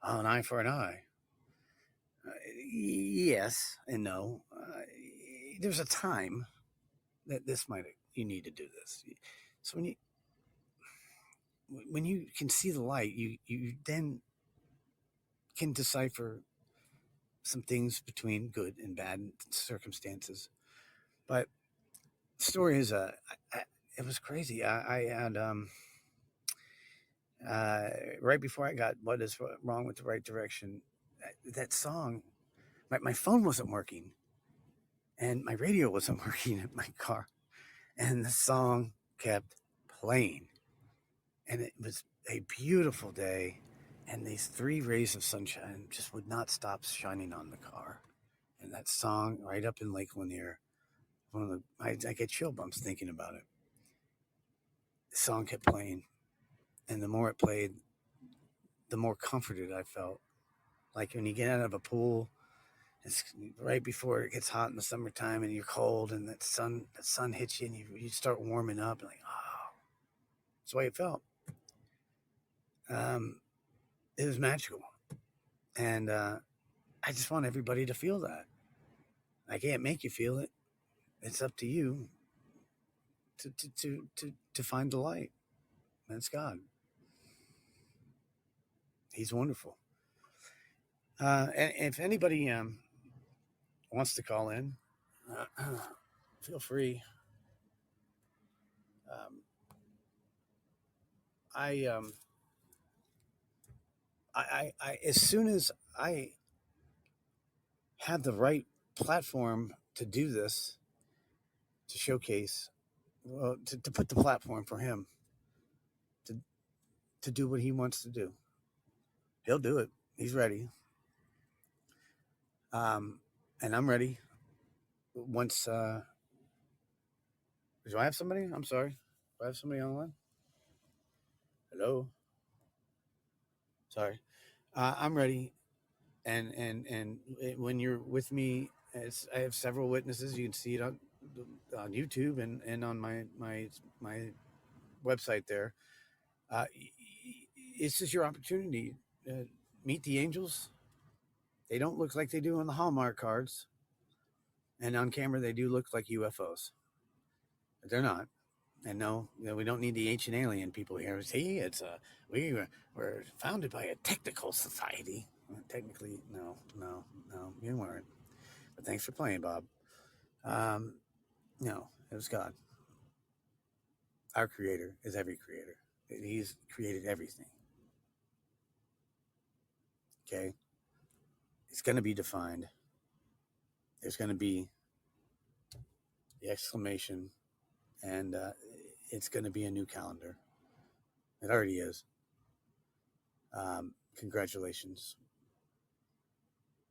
Oh, an eye for an eye. Yes and no. There's a time that you need to do this. So when you can see the light, you then can decipher some things between good and bad circumstances. But the story is, it was crazy. I had right before I got What Is Wrong with the Right Direction, that song, my phone wasn't working and my radio wasn't working in my car, and the song kept playing, and it was a beautiful day, and these 3 rays of sunshine just would not stop shining on the car, and that song right up in Lake Lanier, I get chill bumps thinking about it. The song kept playing, and the more it played, the more comforted I felt. Like when you get out of a pool, it's right before it gets hot in the summertime, and you're cold, and that sun hits you, and you start warming up, and like, oh, that's the way it felt. It was magical, and I just want everybody to feel that. I can't make you feel it. It's up to you to find the light. That's God. He's wonderful. And if anybody wants to call in, feel free. Um, I, um, as soon as I had the right platform to do this, to showcase, well, to put the platform for him to do what he wants to do, he'll do it. He's ready. And I'm ready. Once, do I have somebody? I'm sorry. Do I have somebody online? Hello. Sorry. I'm ready. And when you're with me, I have several witnesses. You can see it on YouTube and on my website there. Uh, it's just your opportunity. Meet the angels. They don't look like they do on the Hallmark cards, and on camera they do look like UFOs, but they're not. And no, we don't need the ancient alien people here. See, it's we're founded by a technical society. Well, technically, no, you weren't. But thanks for playing, Bob. Um, no, it was God. Our creator is every creator. He's created everything. Okay, it's going to be defined. There's going to be the exclamation, and it's going to be a new calendar. It already is. Congratulations.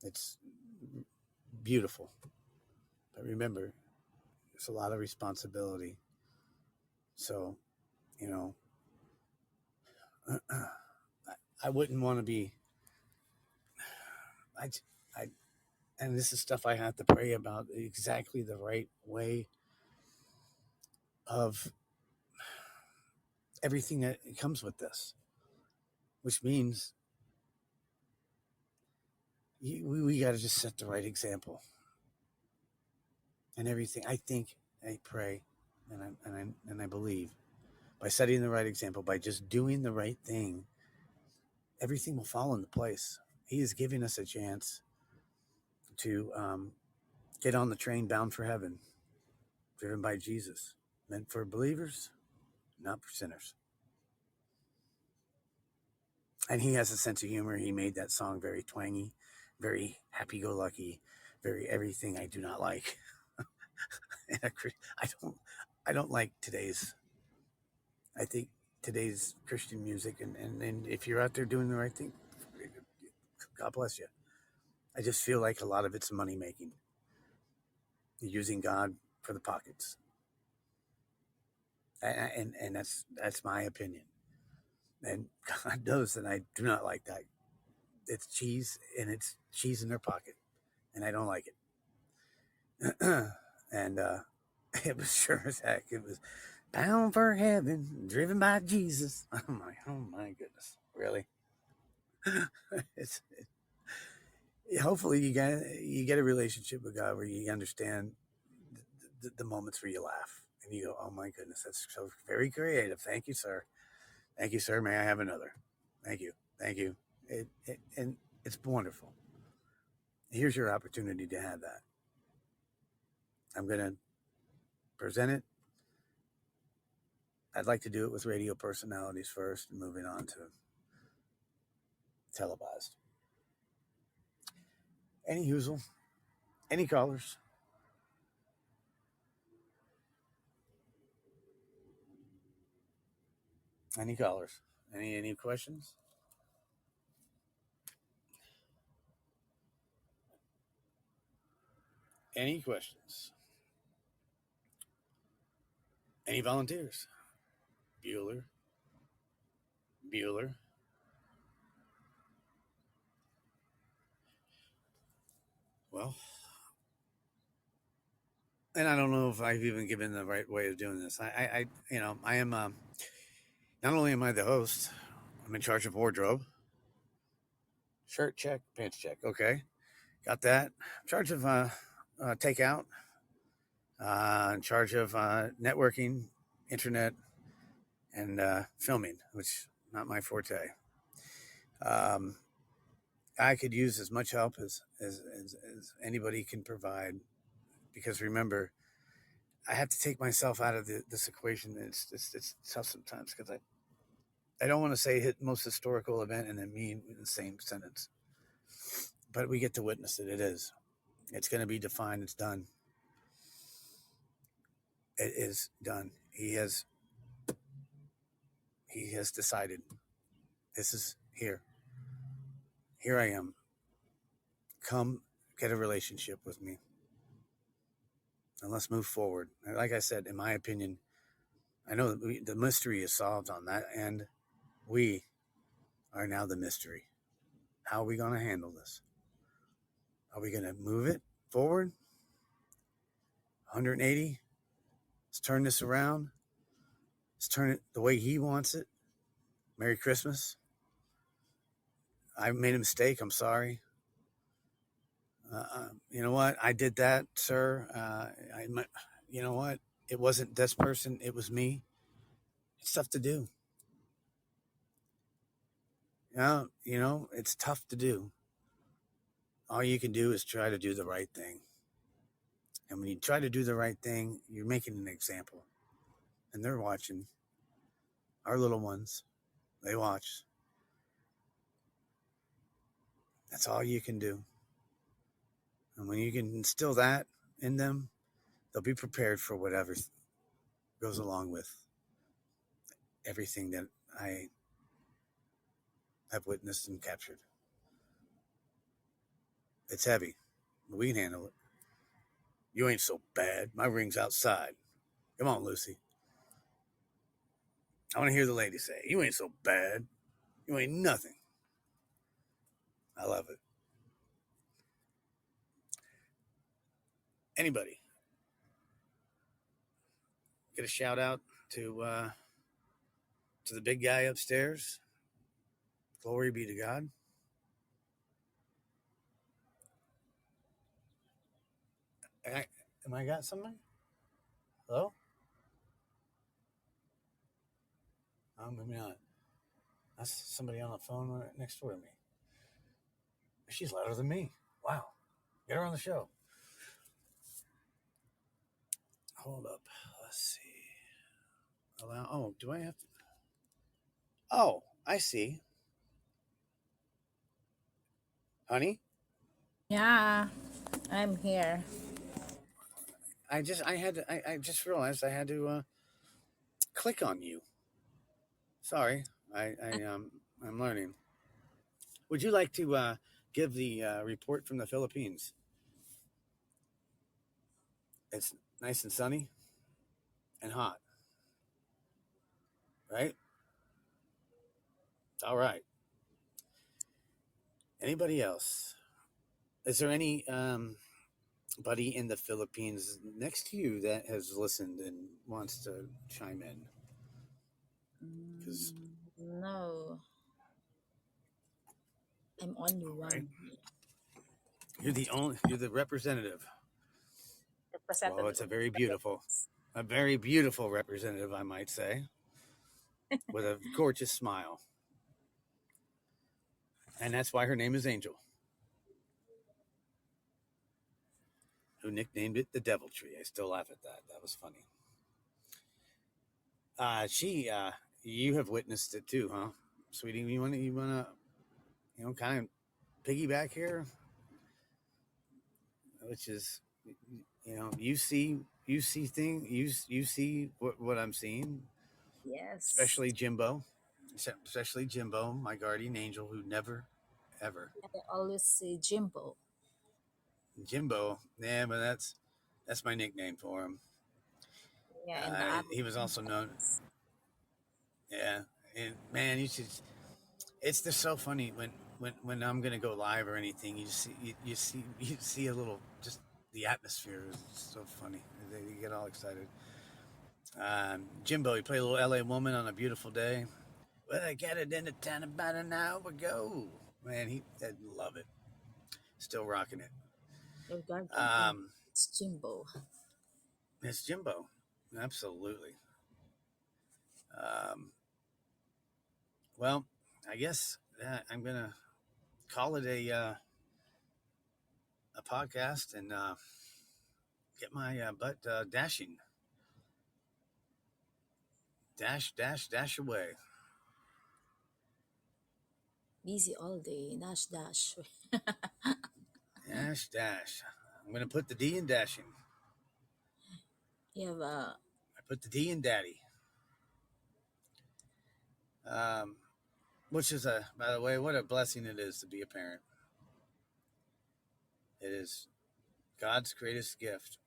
It's beautiful. But remember, it's a lot of responsibility. So, you know, I wouldn't want to be. I, I, and this is stuff I have to pray about exactly the right way of everything that comes with this, which means we got to just set the right example and everything. I think, I pray, and I believe by setting the right example, by just doing the right thing, everything will fall into place. He is giving us a chance to get on the train bound for heaven, driven by Jesus, meant for believers, not for sinners. And he has a sense of humor. He made that song very twangy, very happy-go-lucky, very everything I do not like. And I don't like today's. I think today's Christian music, and if you're out there doing the right thing, God bless you. I just feel like a lot of it's money making. You're using God for the pockets, and that's my opinion. And God knows that I do not like that. It's cheese, and it's cheese in their pocket, and I don't like it. And it was sure as heck. It was bound for heaven, driven by Jesus. I'm like, oh my goodness, really? Hopefully you get a relationship with God where you understand the moments where you laugh and you go, oh my goodness, that's so very creative. Thank you, sir. Thank you, sir. May I have another? Thank you. Thank you. And it's wonderful. Here's your opportunity to have that. I'm going to present it. I'd like to do it with radio personalities first, and moving on to televised. Any Hoozle, any callers? Any callers? Any questions? Any questions? Any volunteers? Bueller. Bueller. Well, and I don't know if I've even given the right way of doing this. I am. Not only am I the host, I'm in charge of wardrobe. Shirt check, pants check. Okay, got that. In charge of takeout. In charge of networking, internet, and filming, which is not my forte. Um, I could use as much help as anybody can provide, because remember, I have to take myself out of this equation. It's tough sometimes because I don't want to say hit most historical event and then mean in the same sentence, but we get to witness it. It is. It's going to be defined. It's done. It is done. He has decided. This is here. Here I am. Come get a relationship with me, and let's move forward. Like I said, in my opinion, I know that the mystery is solved on that end. We are now the mystery. How are we going to handle this? Are we going to move it forward 180? Let's turn this around. Let's turn it the way he wants it. Merry Christmas. I made a mistake. I'm sorry. You know what? I did that, sir. You know what? It wasn't this person. It was me. It's tough to do. It's tough to do. All you can do is try to do the right thing. And when you try to do the right thing, you're making an example. And they're watching. Our little ones, they watch. That's all you can do. And when you can instill that in them, they'll be prepared for whatever goes along with everything that I have witnessed and captured. It's heavy, but we can handle it. You ain't so bad. My ring's outside. Come on, Lucy. I want to hear the lady say, you ain't so bad. You ain't nothing. I love it. Anybody get a shout out to the big guy upstairs? Glory be to God. Am I got somebody? Hello? No, maybe not. That's somebody on the phone right next door to me. She's louder than me. Wow. Get her on the show. Hold up. Let's see. Allow. Oh, do I have to? Oh, I see. Honey, Yeah, I'm here. I just realized I had to click on you. Sorry. I'm learning. Would you like to give the report from the Philippines? It's nice and sunny and hot, right? All right. Anybody else? Is there any buddy in the Philippines next to you that has listened and wants to chime in? Because No, I'm only all right, one you're the representative. Well, representative it's of the Philippines. a very beautiful representative, I might say, with a gorgeous smile, and that's why her name is Angel, who nicknamed it the Devil Tree. I still laugh at that. That was funny. You have witnessed it too, huh, sweetie? Kind of piggyback here, which is, you see you see what I'm seeing, Yes, especially Jimbo, my guardian angel, who never, ever. I always say Jimbo. Jimbo, yeah, but that's my nickname for him. Yeah, and the other He was also known, yeah. And man, you should. It's just so funny when I'm gonna go live or anything. You see a little, just the atmosphere is so funny. They get all excited. Jimbo, he played a little L.A. Woman on a beautiful day. Well, I got it in the town about an hour ago. Man, I'd love it. Still rocking it. your guardian angel Um, is Jimbo. it's Jimbo, absolutely. Um, well, I guess I'm gonna call it a podcast and get my butt dashing, dash away, Busy all day. Dash dash. dash. I'm gonna put the D in dashing. You have a I put the D in daddy. Um, which is by the way, what a blessing it is to be a parent. It is God's greatest gift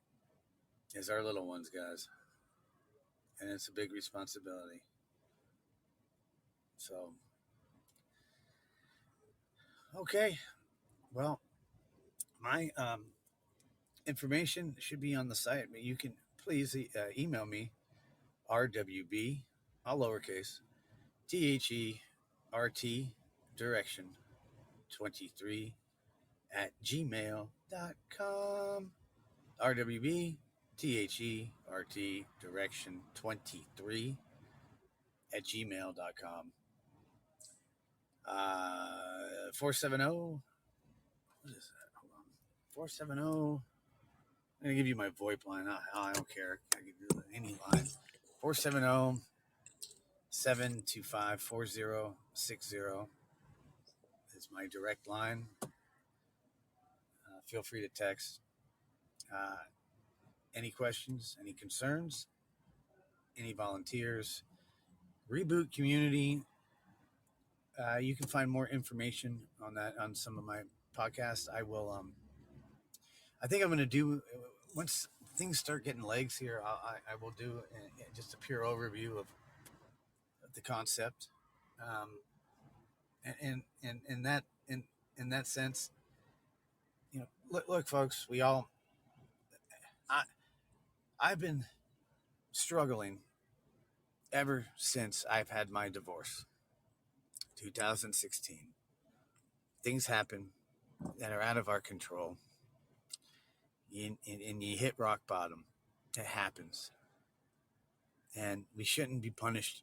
is our little ones, guys, and it's a big responsibility. So, okay, well, my information should be on the site, but you can please email me rwb, all lowercase, THERT direction 23 at gmail.com. RWB THERT direction 23 at gmail.com. 470. What is that? Hold on. 470. I'm going to give you my VoIP line. I don't care. I can do any line. 470 725 4060 is my direct line. Feel free to text. Uh, any questions, any concerns, any volunteers. Reboot Community. You can find more information on that on some of my podcasts. I will. I think I'm going to do once things start getting legs here. I will do just a pure overview of the concept, um, and that in that sense, look, folks, we all. I I've been struggling ever since I've had my divorce, 2016. Things happen that are out of our control, and you hit rock bottom. It happens, and we shouldn't be punished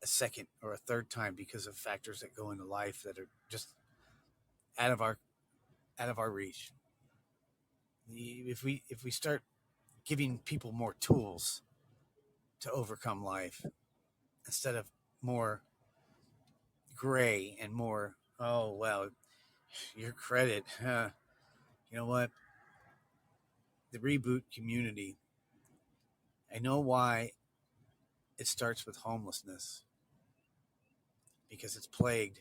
a second or a third time because of factors that go into life that are just out of our reach. If we start giving people more tools to overcome life instead of more gray and more, oh well, your credit, you know what, the reboot community, I know why it starts with homelessness, because it's plagued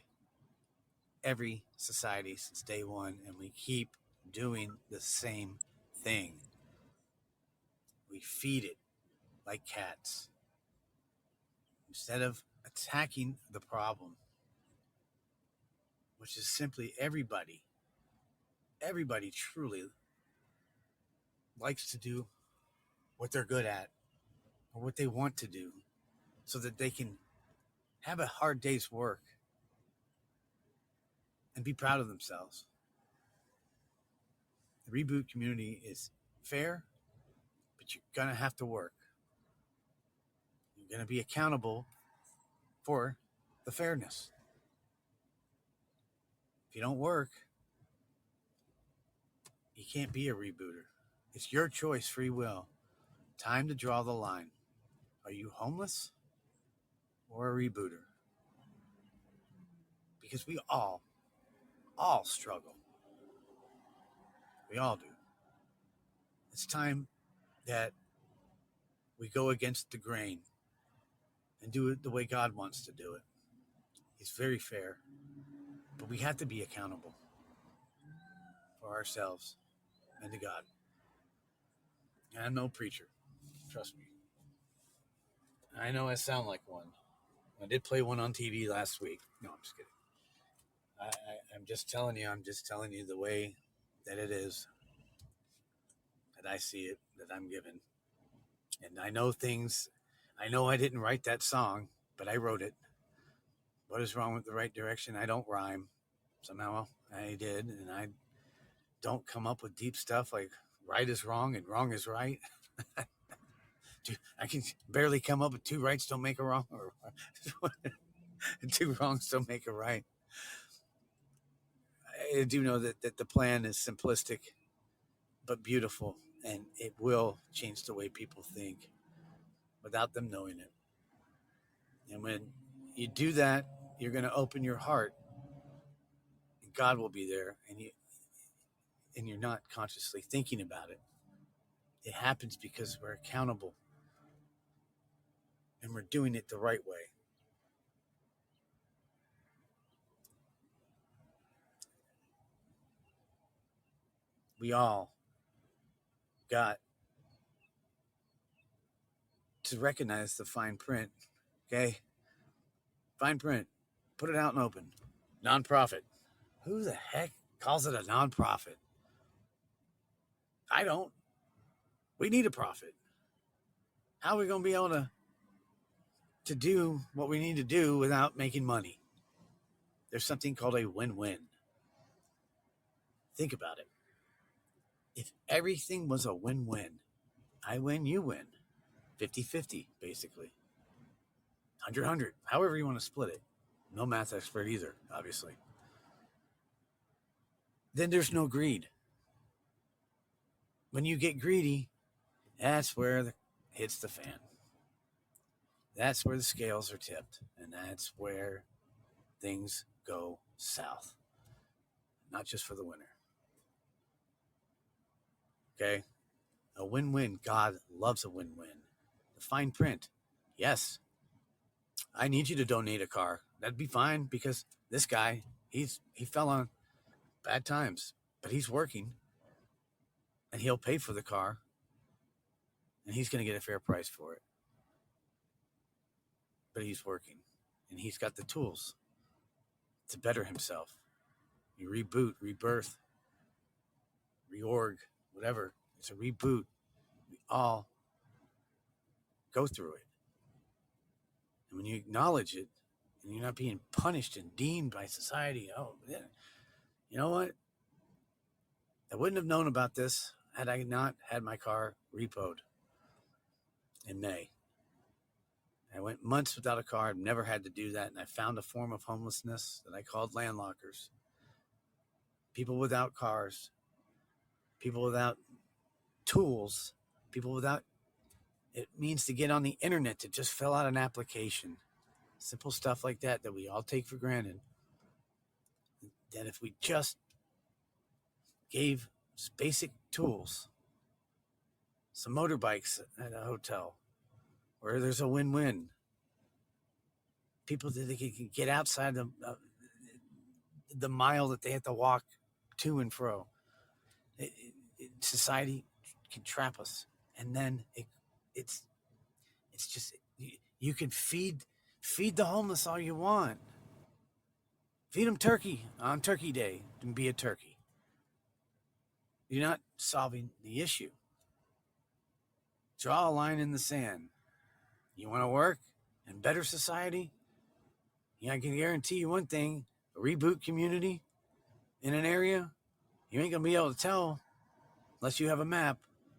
every society since day one, and we keep doing the same thing. We feed it like cats instead of attacking the problem, which is simply everybody truly likes to do what they're good at or what they want to do so that they can have a hard day's work and be proud of themselves. The reboot community is fair, but you're going to have to work. You're going to be accountable for the fairness. If you don't work, you can't be a rebooter. It's your choice, free will. Time to draw the line. Are you homeless or a rebooter? Because we all struggle. We all do. It's time that we go against the grain and do it the way God wants to do it. He's very fair, but we have to be accountable for ourselves and to God. And I'm no preacher, trust me. I know I sound like one. I did play one on TV last week. No, I'm just kidding. I'm just telling you. I'm just telling you the way that it is, that I see it, that I'm given. And I know things. I know I didn't write that song, but I wrote it. What is wrong with the right direction? I don't rhyme. Somehow I did, and I don't come up with deep stuff like right is wrong and wrong is right. I can barely come up with two rights don't make a wrong, or two wrongs don't make a right. I do know that the plan is simplistic but beautiful, and it will change the way people think without them knowing it. And when you do that, you're going to open your heart, and God will be there, and you're not consciously thinking about it. It happens because we're accountable and we're doing it the right way. We all got to recognize the fine print, okay? Fine print. Put it out and open. Nonprofit. Who the heck calls it a nonprofit? I don't. We need a profit. How are we going to be able to do what we need to do without making money? There's something called a win-win. Think about it. If everything was a win-win, I win, you win. 50-50, basically. 100-100, however you want to split it. No math expert either, obviously. Then there's no greed. When you get greedy, that's where it hits the fan. That's where the scales are tipped, and that's where things go south. Not just for the winner. Okay? A win-win. God loves a win-win. The fine print. Yes. I need you to donate a car. That'd be fine, because this guy, he fell on bad times, but he's working, and he'll pay for the car, and he's going to get a fair price for it. But he's working, and he's got the tools to better himself. You reboot, rebirth, reorg, whatever. It's a reboot. We all go through it. And when you acknowledge it, and you're not being punished and deemed by society, oh, yeah, you know what? I wouldn't have known about this had I not had my car repoed in May. I went months without a car. I've never had to do that. And I found a form of homelessness that I called landlockers. People without cars, people without tools, people without, it means to get on the internet, to just fill out an application. Simple stuff like that that we all take for granted. That if we just gave basic tools, some motorbikes at a hotel, where there's a win-win. People that they can get outside the mile that they have to walk to and fro. Society can trap us, and then it's it's just you can feed the homeless all you want. Feed them turkey on Turkey Day and be a turkey. You're not solving the issue. Draw a line in the sand. You want to work in better society? Yeah, I can guarantee you one thing: a reboot community in an area, you ain't gonna be able to tell unless you have a map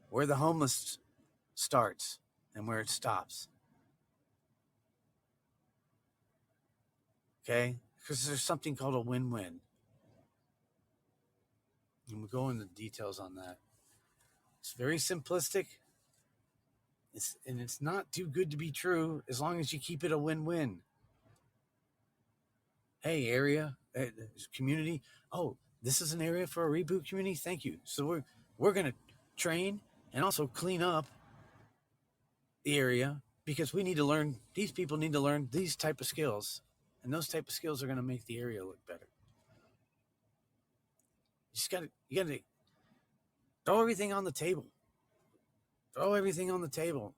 where the homeless starts and where it stops. Okay? Because there's something called a win-win. And we'll go into details on that. It's very simplistic. It's not too good to be true as long as you keep it a win-win. Hey, area, community. Oh, this is an area for a reboot community. Thank you. So we're gonna train and also clean up the area because we need to learn. These people need to learn these type of skills, and those type of skills are gonna make the area look better. You gotta throw everything on the table. Throw everything on the table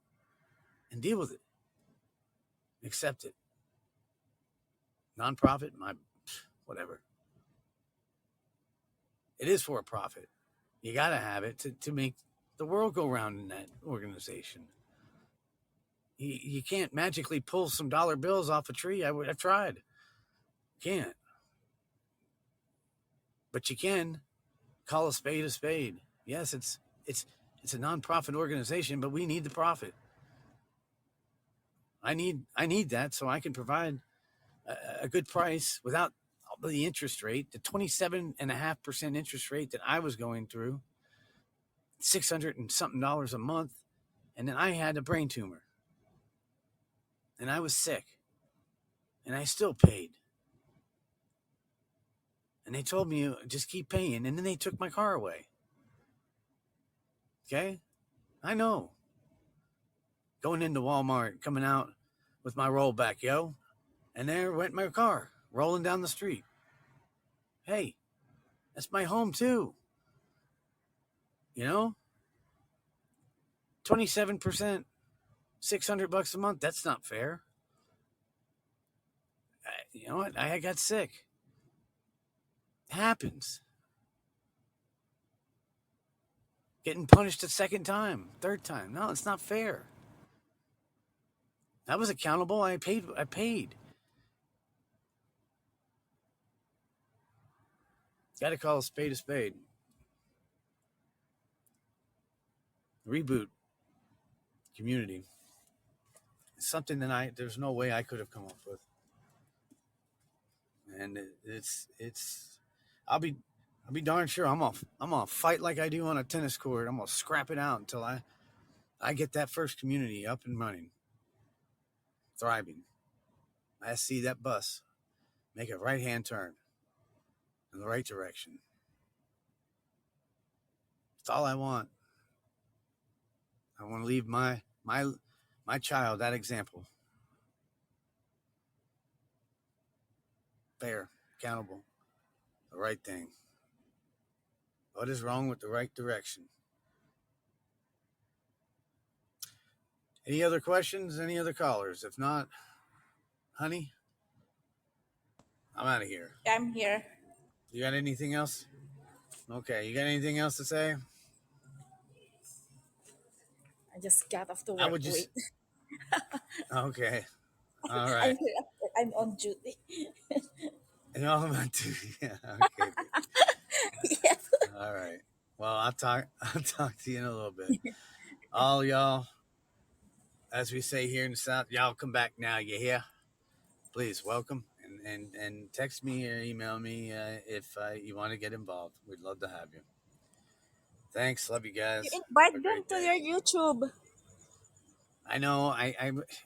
and deal with it. Accept it. Nonprofit, whatever. It is for a profit. You got to have it to make the world go round in that organization. You can't magically pull some dollar bills off a tree. I've tried. Can't. But you can call a spade a spade. Yes, it's a nonprofit organization, but we need the profit. I need that so I can provide a good price without the interest rate, the 27.5% interest rate that I was going through, $600 and something a month. And then I had a brain tumor and I was sick and I still paid. And they told me just keep paying. And then they took my car away. Okay. I know. Going into Walmart, coming out with my rollback, yo. And there went my car rolling down the street. Hey, that's my home too. You know, 27%, $600 a month. That's not fair. You know what? I got sick. It happens. Getting punished a second time, third time. No, it's not fair. I was accountable. I paid. Got to call a spade a spade. Reboot community. It's something that there's no way I could have come up with. And it's I'll be darn sure I'm gonna fight like I do on a tennis court. I'm gonna scrap it out until I get that first community up and running, thriving. I see that bus make a right hand turn in the right direction. That's all I want. I want to leave my child that example. Fair, accountable, the right thing. What is wrong with the right direction? Any other questions? Any other callers? If not, honey, I'm out of here. I'm here. You got anything else? Okay, you got anything else to say? I just got off the I work. would just Wait, okay. All right. I'm here. I'm on duty. And all about to yeah. Okay. Good. Yes. All right. Well, I'll talk. I'll talk to you in a little bit. All y'all as we say here in the South, y'all come back now. You hear? Please welcome and text me or email me if you want to get involved. We'd love to have you. Thanks. Love you You guys. Have a invite them great to day. your YouTube. I know.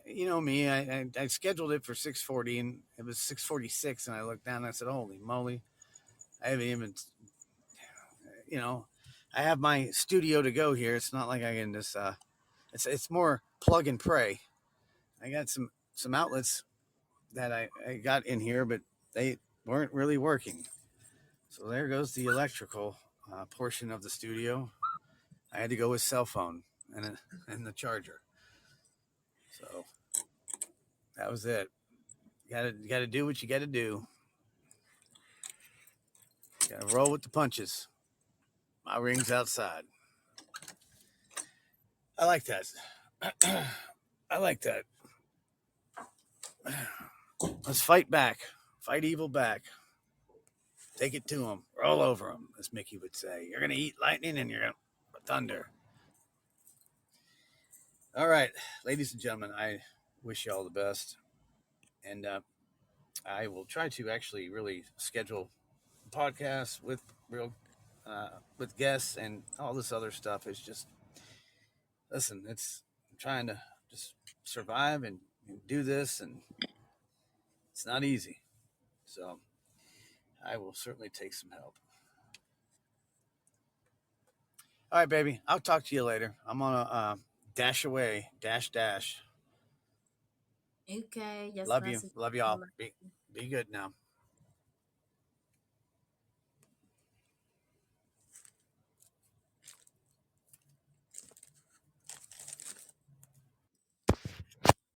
You know me. I scheduled it for 6:40, and it was 6:46, and I looked down and I said, "Holy moly! I haven't even, you know, I have my studio to go here. It's not like I can just. It's more plug and pray. I got some outlets that I got in here, but they weren't really working. So there goes the electrical portion of the studio. I had to go with cell phone and the charger. So that was it. You gotta do what you gotta do. You gotta roll with the punches. My ring's outside. I like that. I like that. Let's fight back. Fight evil back. Take it to them. Roll over them, as Mickey would say. You're gonna eat lightning and you're gonna thunder. All right, ladies and gentlemen, I wish you all the best, and I will try to actually really schedule podcasts with real with guests and all this other stuff. It's just listen. I'm trying to just survive and do this, and it's not easy. So I will certainly take some help. All right, baby. I'll talk to you later. I'm gonna dash away, dash. Okay, just Love you. message Love you all. me. Be good now.